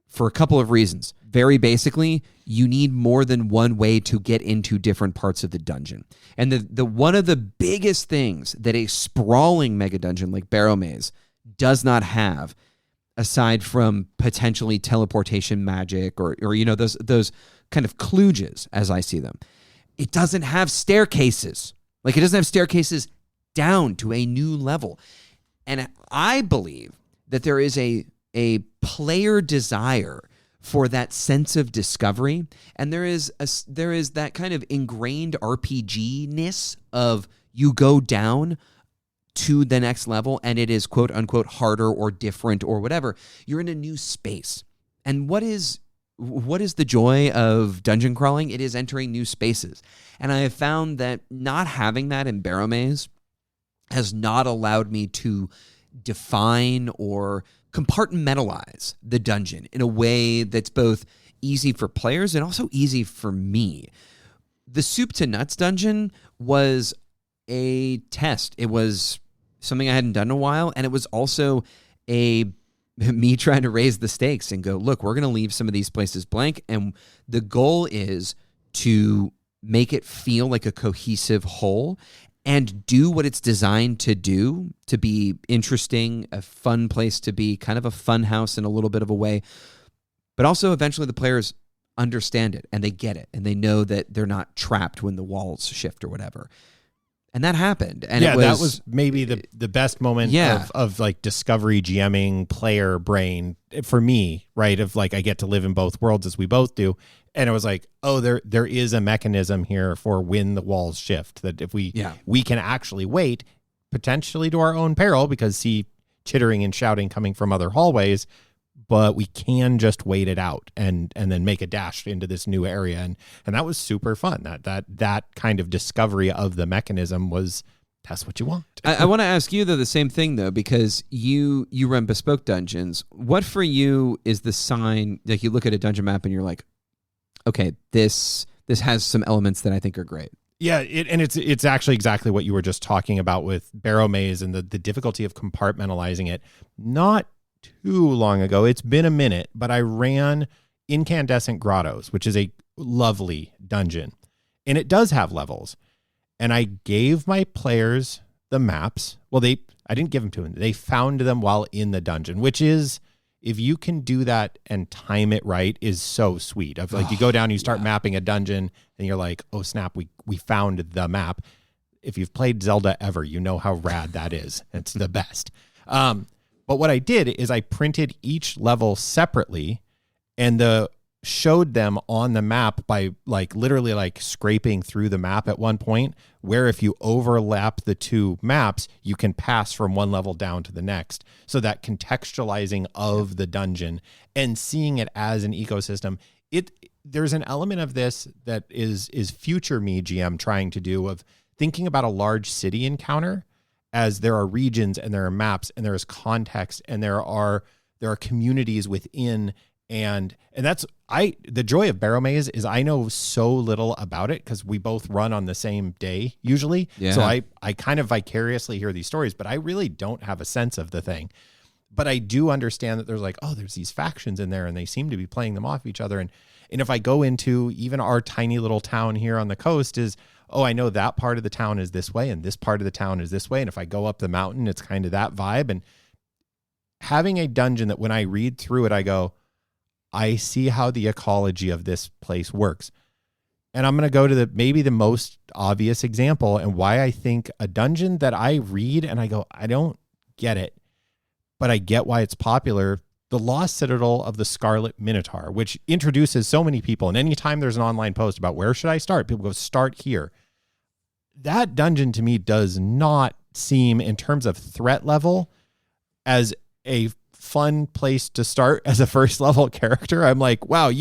[SPEAKER 1] for a couple of reasons. Very basically, you need more than one way to get into different parts of the dungeon. And the one of the biggest things that a sprawling mega dungeon like Barrow Maze does not have, aside from potentially teleportation magic or those kind of kludges as I see them, it doesn't have staircases. Like, it doesn't have staircases down to a new level. And I believe that there is a player desire for that sense of discovery, and there is that kind of ingrained RPG-ness of you go down to the next level and it is quote unquote harder or different or whatever. You're in a new space. And what is the joy of dungeon crawling? It is entering new spaces. And I have found that not having that in Barrow Maze has not allowed me to define or compartmentalize the dungeon in a way that's both easy for players and also easy for me. The soup to nuts dungeon was a test. It was something I hadn't done in a while, and it was also me trying to raise the stakes and go, look, we're going to leave some of these places blank, and the goal is to make it feel like a cohesive whole and do what it's designed to do, to be interesting, a fun place to be, kind of a fun house in a little bit of a way. But also eventually the players understand it and they get it and they know that they're not trapped when the walls shift or whatever. And that happened. And
[SPEAKER 2] that was maybe the best moment of like discovery GMing player brain for me, right? Of like, I get to live in both worlds as we both do. And it was like, oh, there is a mechanism here for when the walls shift, that if we can actually wait, potentially to our own peril, because see chittering and shouting coming from other hallways, but we can just wait it out and then make a dash into this new area. And that was super fun. That kind of discovery of the mechanism that's what you want.
[SPEAKER 1] I want to ask you though the same thing though, because you run bespoke dungeons. What for you is the sign, like you look at a dungeon map and you're like, okay, this has some elements that I think are great.
[SPEAKER 2] Yeah, it's actually exactly what you were just talking about with Barrow Maze and the difficulty of compartmentalizing it. Not too long ago, it's been a minute, but I ran Incandescent Grottos, which is a lovely dungeon, and it does have levels. And I gave my players the maps Well, I didn't give them to him. They found them while in the dungeon, which is, if you can do that and time it right, is so sweet. Of like, you go down, you start mapping a dungeon, and you're like, oh snap, we found the map. If you've played Zelda ever, you know how rad that is. It's the best. But what I did is I printed each level separately, and showed them on the map by like literally like scraping through the map at one point, where if you overlap the two maps, you can pass from one level down to the next. So that contextualizing of the dungeon and seeing it as an ecosystem, there's an element of this that is future me GM trying to do, of thinking about a large city encounter as there are regions and there are maps and there is context and there are communities within. And that's the joy of Barrow Maze is I know so little about it because we both run on the same day usually. Yeah. So I kind of vicariously hear these stories, but I really don't have a sense of the thing. But I do understand that there's like, oh, there's these factions in there and they seem to be playing them off each other. And if I go into even our tiny little town here on the coast is, oh, I know that part of the town is this way and this part of the town is this way. And if I go up the mountain, it's kind of that vibe. And having a dungeon that when I read through it, I go, I see how the ecology of this place works. And I'm going to go to maybe the most obvious example and why I think a dungeon that I read and I go, I don't get it, but I get why it's popular. The Lost Citadel of the Scarlet Minotaur, which introduces so many people. And anytime there's an online post about where should I start, people go, start here. That dungeon to me does not seem, in terms of threat level, as a fun place to start as a first level character. I'm like, wow,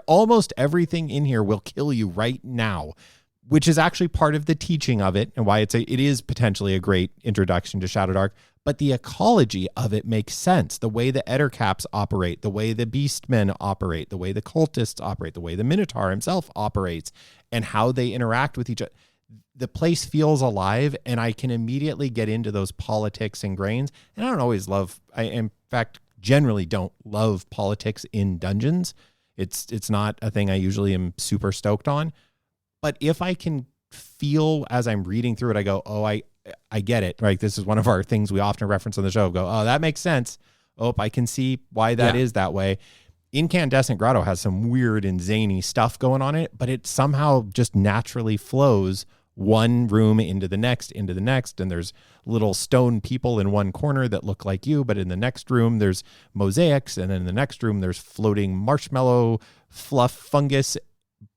[SPEAKER 2] almost everything in here will kill you right now, which is actually part of the teaching of it and why it is potentially a great introduction to Shadowdark. But the ecology of it makes sense. The way the Ettercaps operate, the way the Beastmen operate, the way the cultists operate, the way the Minotaur himself operates, and how they interact with each other. The place feels alive, and I can immediately get into those politics and grains. And I don't always in fact, generally don't love politics in dungeons. It's not a thing I usually am super stoked on. But if I can feel as I'm reading through it, I go, oh, I get it. Right? This is one of our things we often reference on the show. Go, oh, that makes sense. Oh, I can see why that is that way. Incandescent Grotto has some weird and zany stuff going on it, but it somehow just naturally flows one room into the next, and there's little stone people in one corner that look like you, but in the next room there's mosaics, and then in the next room there's floating marshmallow fluff fungus,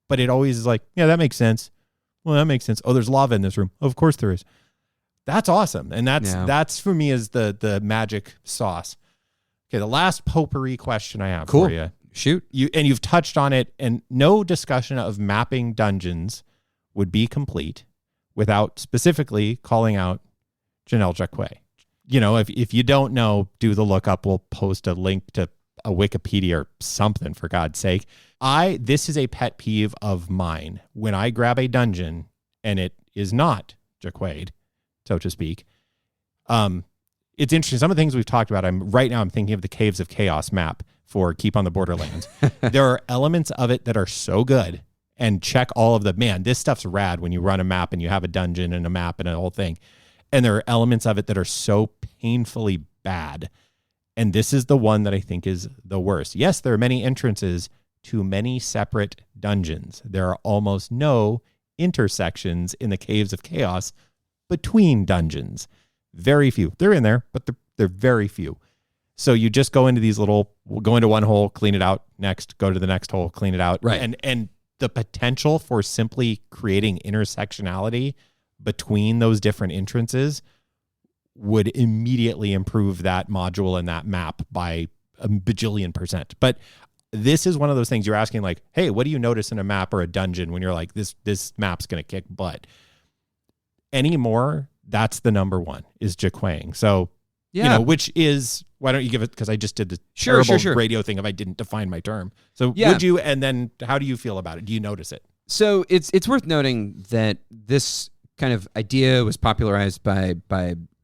[SPEAKER 2] but it always is like, yeah, that makes sense. Well, that makes sense. Oh, there's lava in this room. Of course there is. That's awesome. And that's for me is the magic sauce. Okay, the last potpourri question I have for you.
[SPEAKER 1] Shoot.
[SPEAKER 2] You've touched on it, and no discussion of mapping dungeons would be complete without specifically calling out Janelle Jacquet. If you don't know, do the lookup. We'll post a link to a Wikipedia or something, for God's sake. This is a pet peeve of mine. When I grab a dungeon and it is not Jacquet, so to speak, it's interesting. Some of the things we've talked about, I'm thinking of the Caves of Chaos map for Keep on the Borderlands. There are elements of it that are so good, and check all of this stuff's rad when you run a map and you have a dungeon and a map and a whole thing. And there are elements of it that are so painfully bad. And this is the one that I think is the worst. Yes, there are many entrances to many separate dungeons. There are almost no intersections in the Caves of Chaos between dungeons. Very few. They're in there, but they're very few. So you just go into go into one hole, clean it out, next, go to the next hole, clean it out.
[SPEAKER 1] Right.
[SPEAKER 2] And the potential for simply creating intersectionality between those different entrances would immediately improve that module and that map by a bajillion %. But this is one of those things you're asking, like, hey, what do you notice in a map or a dungeon when you're like, this map's going to kick butt? Anymore, that's the number one, is Jaquang. So, which is, why don't you give it, because I just did the terrible radio thing if I didn't define my term. So would you, and then how do you feel about it? Do you notice it?
[SPEAKER 1] So it's worth noting that this kind of idea was popularized by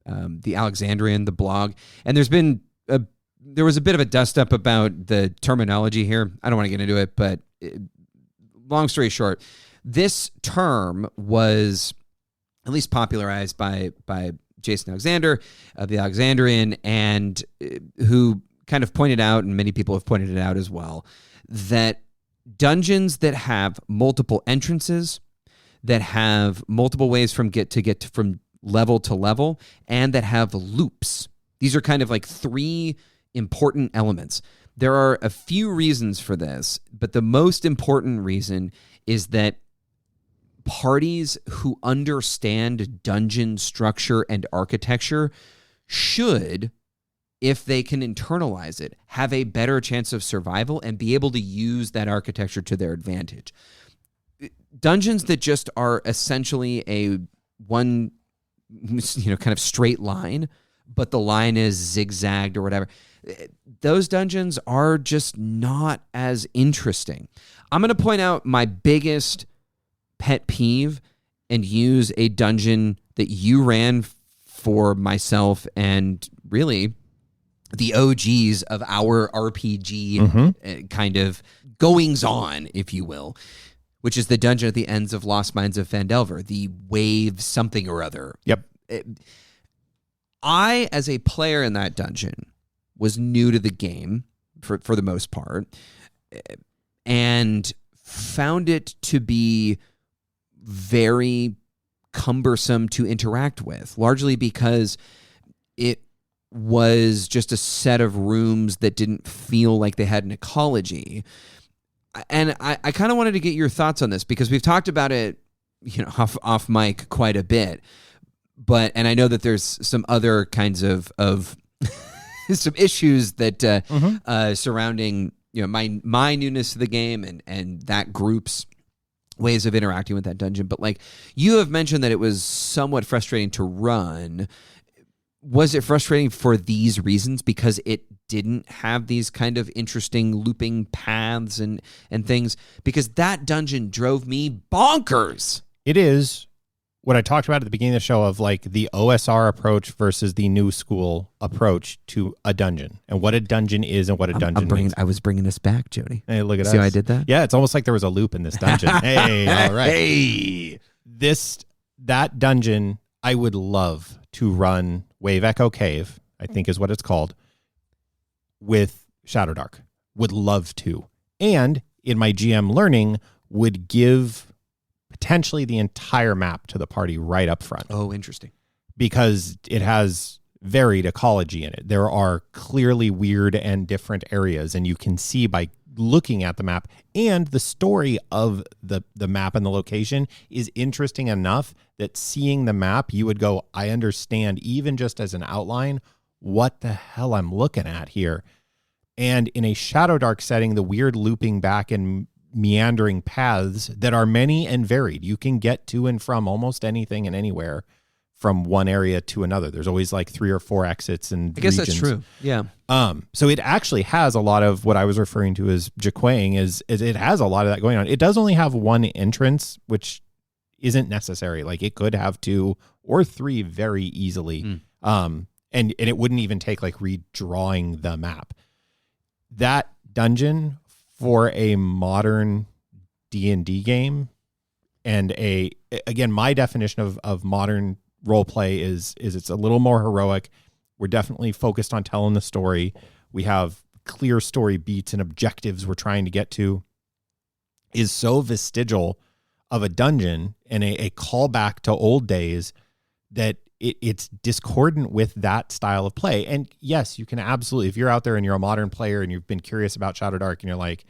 [SPEAKER 1] the Alexandrian, the blog, and there was a bit of a dust up about the terminology here. I don't want to get into it, but long story short, this term was at least popularized by Jason Alexander of the Alexandrian, and who kind of pointed out, and many people have pointed it out as well, that dungeons that have multiple entrances, that have multiple ways from from level to level, and that have loops. These are kind of like three important elements. There are a few reasons for this, but the most important reason is that parties who understand dungeon structure and architecture should, if they can internalize it, have a better chance of survival and be able to use that architecture to their advantage. Dungeons that just are essentially a one, kind of straight line, but the line is zigzagged or whatever, those dungeons are just not as interesting. I'm going to point out my biggest pet peeve and use a dungeon that you ran for myself and really the OGs of our RPG kind of goings on, if you will, which is the dungeon at the ends of Lost Mines of Phandelver, the wave something or other.
[SPEAKER 2] Yep.
[SPEAKER 1] I, as a player in that dungeon, was new to the game for the most part, and found it to be very cumbersome to interact with, largely because it was just a set of rooms that didn't feel like they had an ecology. And I kind of wanted to get your thoughts on this, because we've talked about it, off mic quite a bit. And I know that there's some other kinds of some issues that surrounding my newness to the game and that group's ways of interacting with that dungeon. But like you have mentioned that it was somewhat frustrating to run. Was it frustrating for these reasons, because it didn't have these kind of interesting looping paths and things? Because that dungeon drove me bonkers.
[SPEAKER 2] It is what I talked about at the beginning of the show of like the OSR approach versus the new school approach to a dungeon, and what a dungeon is and what a dungeon means.
[SPEAKER 1] I was bringing us back, Jody.
[SPEAKER 2] Hey, look at us.
[SPEAKER 1] See how I did that?
[SPEAKER 2] Yeah, it's almost like there was a loop in this dungeon. Hey, all right.
[SPEAKER 1] Hey.
[SPEAKER 2] That dungeon, I would love to run Wave Echo Cave, I think is what it's called, with Shadow Dark. Would love to. And in my GM learning, would give potentially the entire map to the party right up front.
[SPEAKER 1] Oh, interesting.
[SPEAKER 2] Because it has varied ecology in it. There are clearly weird and different areas, and you can see by looking at the map, and the story of the map and the location is interesting enough that seeing the map, you would go, I understand, even just as an outline, what the hell I'm looking at here. And in a Shadow Dark setting, the weird looping back and meandering paths that are many and varied. You can get to and from almost anything and anywhere from one area to another. There's always like 3 or 4 exits and
[SPEAKER 1] I guess
[SPEAKER 2] regions.
[SPEAKER 1] That's true. Yeah.
[SPEAKER 2] So it actually has a lot of what I was referring to as jaquaying is it has a lot of that going on. It does only have one entrance, which isn't necessary. Like it could have 2 or 3 very easily. And it wouldn't even take like redrawing the map. That dungeon for a modern D&D game, and again, my definition of modern role play is it's a little more heroic. We're definitely focused on telling the story. We have clear story beats and objectives we're trying to get to. Is so vestigial of a dungeon and a callback to old days that it's discordant with that style of play. And yes, you can absolutely, if you're out there and you're a modern player and you've been curious about Shadow Dark and you're like,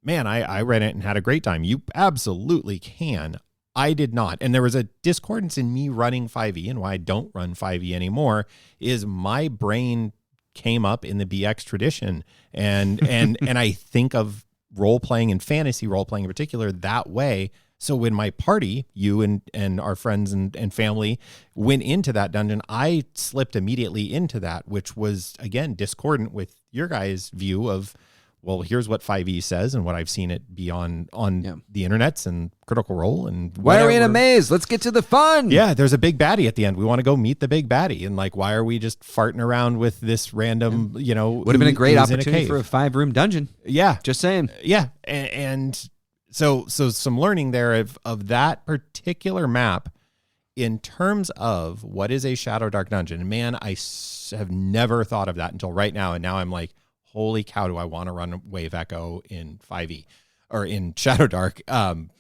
[SPEAKER 2] man, I ran it and had a great time, you absolutely can. I did not. And there was a discordance in me running 5e, and why I don't run 5e anymore is my brain came up in the BX tradition. And I think of role playing and fantasy role playing in particular that way. So when my party, you and our friends and family went into that dungeon, I slipped immediately into that, which was, again, discordant with your guys' view of, well, here's what 5e says and what I've seen it be on the internets and Critical Role and
[SPEAKER 1] why are we in a maze? Let's get to the fun.
[SPEAKER 2] Yeah, there's a big baddie at the end. We want to go meet the big baddie. And like, why are we just farting around with this random, would
[SPEAKER 1] have been a great opportunity for a 5-room dungeon.
[SPEAKER 2] Yeah.
[SPEAKER 1] Just saying.
[SPEAKER 2] Yeah. And so some learning there of that particular map in terms of what is a Shadow Dark dungeon, and man, I have never thought of that until right now. And now I'm like, holy cow, do I want to run Wave Echo in 5e or in Shadow Dark?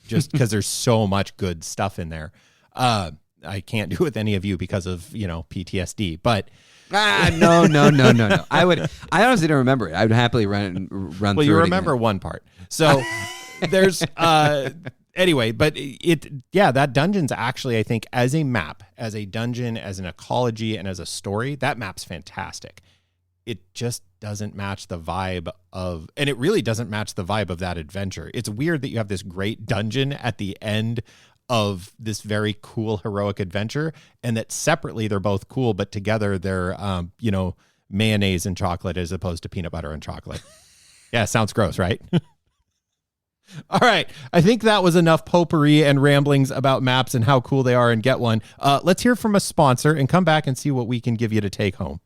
[SPEAKER 2] Just because there's so much good stuff in there. I can't do it with any of you because of, PTSD, but
[SPEAKER 1] no. I honestly don't remember it. I would happily run
[SPEAKER 2] well,
[SPEAKER 1] through
[SPEAKER 2] you
[SPEAKER 1] it
[SPEAKER 2] remember
[SPEAKER 1] again.
[SPEAKER 2] one part. So there's, anyway, but that dungeon's actually, I think, as a map, as a dungeon, as an ecology, and as a story, that map's fantastic. It just doesn't match the vibe of, and it really doesn't match the vibe of that adventure. It's weird that you have this great dungeon at the end of this very cool heroic adventure, and that separately they're both cool, but together they're, mayonnaise and chocolate as opposed to peanut butter and chocolate. Yeah, sounds gross, right? All right. I think that was enough potpourri and ramblings about maps and how cool they are and get one. Let's hear from a sponsor and come back and see what we can give you to take home.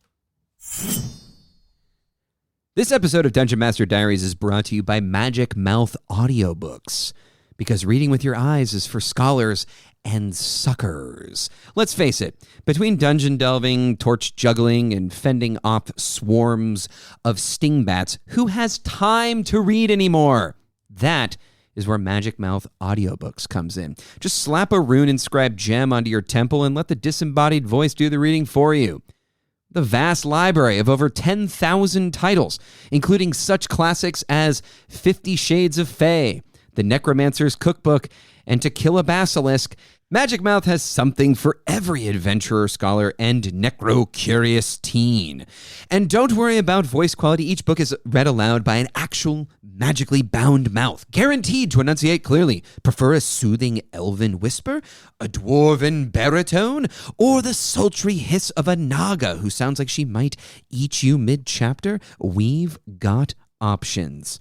[SPEAKER 1] This episode of Dungeon Master Diaries is brought to you by Magic Mouth Audiobooks, because reading with your eyes is for scholars and suckers. Let's face it, between dungeon delving, torch juggling, and fending off swarms of stingbats, who has time to read anymore? That is where Magic Mouth Audiobooks comes in. Just slap a rune-inscribed gem onto your temple and let the disembodied voice do the reading for you. The vast library of over 10,000 titles, including such classics as 50 Shades of Fae, The Necromancer's Cookbook, and To Kill a Basilisk. Magic Mouth has something for every adventurer, scholar, and necro-curious teen. And don't worry about voice quality. Each book is read aloud by an actual magically bound mouth, guaranteed to enunciate clearly. Prefer a soothing elven whisper, a dwarven baritone, or the sultry hiss of a naga who sounds like she might eat you mid-chapter? We've got options.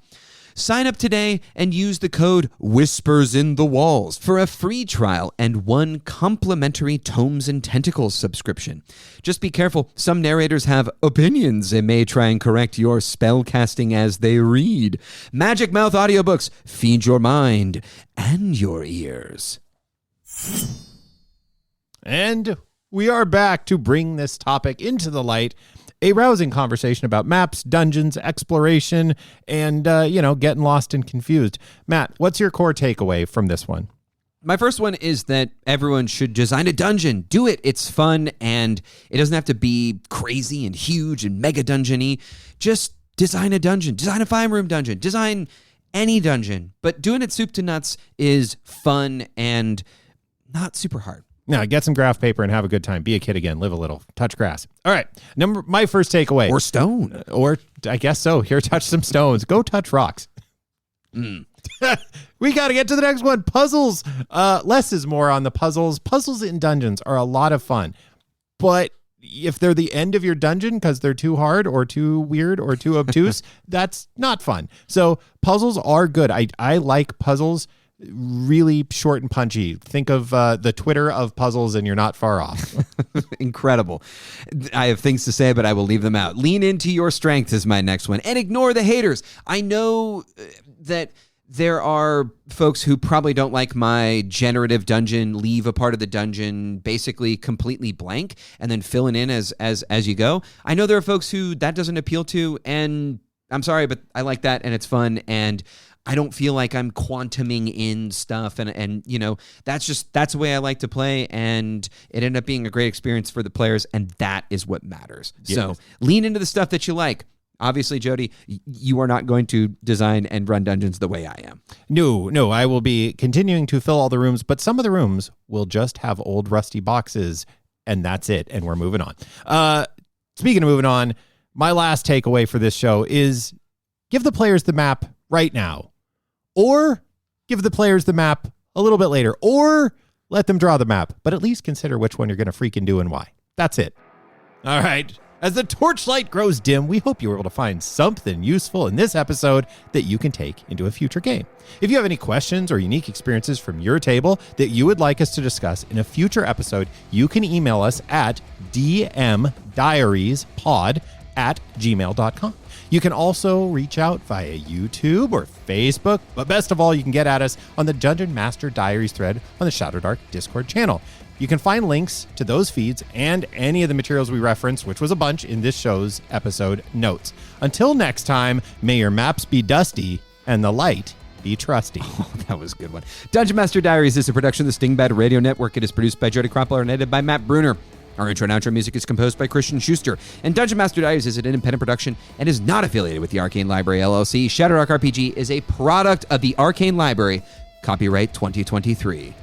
[SPEAKER 1] Sign up today and use the code Whispers in the Walls for a free trial and one complimentary Tomes and Tentacles subscription. Just be careful, some narrators have opinions and may try and correct your spell casting as they read. Magic Mouth Audiobooks, feed your mind and your ears.
[SPEAKER 2] And we are back to bring this topic into the light. A rousing conversation about maps, dungeons, exploration, and, getting lost and confused. Matt, what's your core takeaway from this one?
[SPEAKER 1] My first one is that everyone should design a dungeon. Do it. It's fun, and it doesn't have to be crazy and huge and mega dungeon-y. Just design a dungeon. Design a 5-room dungeon. Design any dungeon. But doing it soup to nuts is fun and not super hard.
[SPEAKER 2] Now, get some graph paper and have a good time. Be a kid again. Live a little. Touch grass. All right. My first takeaway.
[SPEAKER 1] Or stone.
[SPEAKER 2] Or I guess so. Here, touch some stones. Go touch rocks. We got to get to the next one. Puzzles. Less is more on the puzzles. Puzzles in dungeons are a lot of fun. But if they're the end of your dungeon because they're too hard or too weird or too obtuse, that's not fun. So puzzles are good. I like puzzles. Really short and punchy. Think of the Twitter of puzzles and you're not far off.
[SPEAKER 1] Incredible. I have things to say, but I will leave them out. Lean into your strength is my next one. And ignore the haters. I know that there are folks who probably don't like my generative dungeon, leave a part of the dungeon basically completely blank and then filling in as you go. I know there are folks who that doesn't appeal to, and I'm sorry, but I like that and it's fun, and I don't feel like I'm quantuming in stuff, and that's the way I like to play, and it ended up being a great experience for the players, and that is what matters. Yes. So lean into the stuff that you like. Obviously, Jody, you are not going to design and run dungeons the way I am.
[SPEAKER 2] No, I will be continuing to fill all the rooms, but some of the rooms will just have old rusty boxes, and that's it, and we're moving on. Speaking of moving on, my last takeaway for this show is give the players the map right now. Or give the players the map a little bit later. Or let them draw the map. But at least consider which one you're going to freaking do and why. That's it. All right. As the torchlight grows dim, we hope you were able to find something useful in this episode that you can take into a future game. If you have any questions or unique experiences from your table that you would like us to discuss in a future episode, you can email us at dmdiariespod@gmail.com. You can also reach out via YouTube or Facebook, but best of all, you can get at us on the Dungeon Master Diaries thread on the Shadow Dark Discord channel. You can find links to those feeds and any of the materials we referenced, which was a bunch, in this show's episode notes. Until next time, may your maps be dusty and the light be trusty.
[SPEAKER 1] Oh, that was a good one. Dungeon Master Diaries is a production of the Stingbat Radio Network. It is produced by Jody Kropholler and edited by Matt Bruner. Our intro and outro music is composed by Christian Schuster. And Dungeon Master Diaries is an independent production and is not affiliated with the Arcane Library, LLC. Shadowrock RPG is a product of the Arcane Library. Copyright 2023.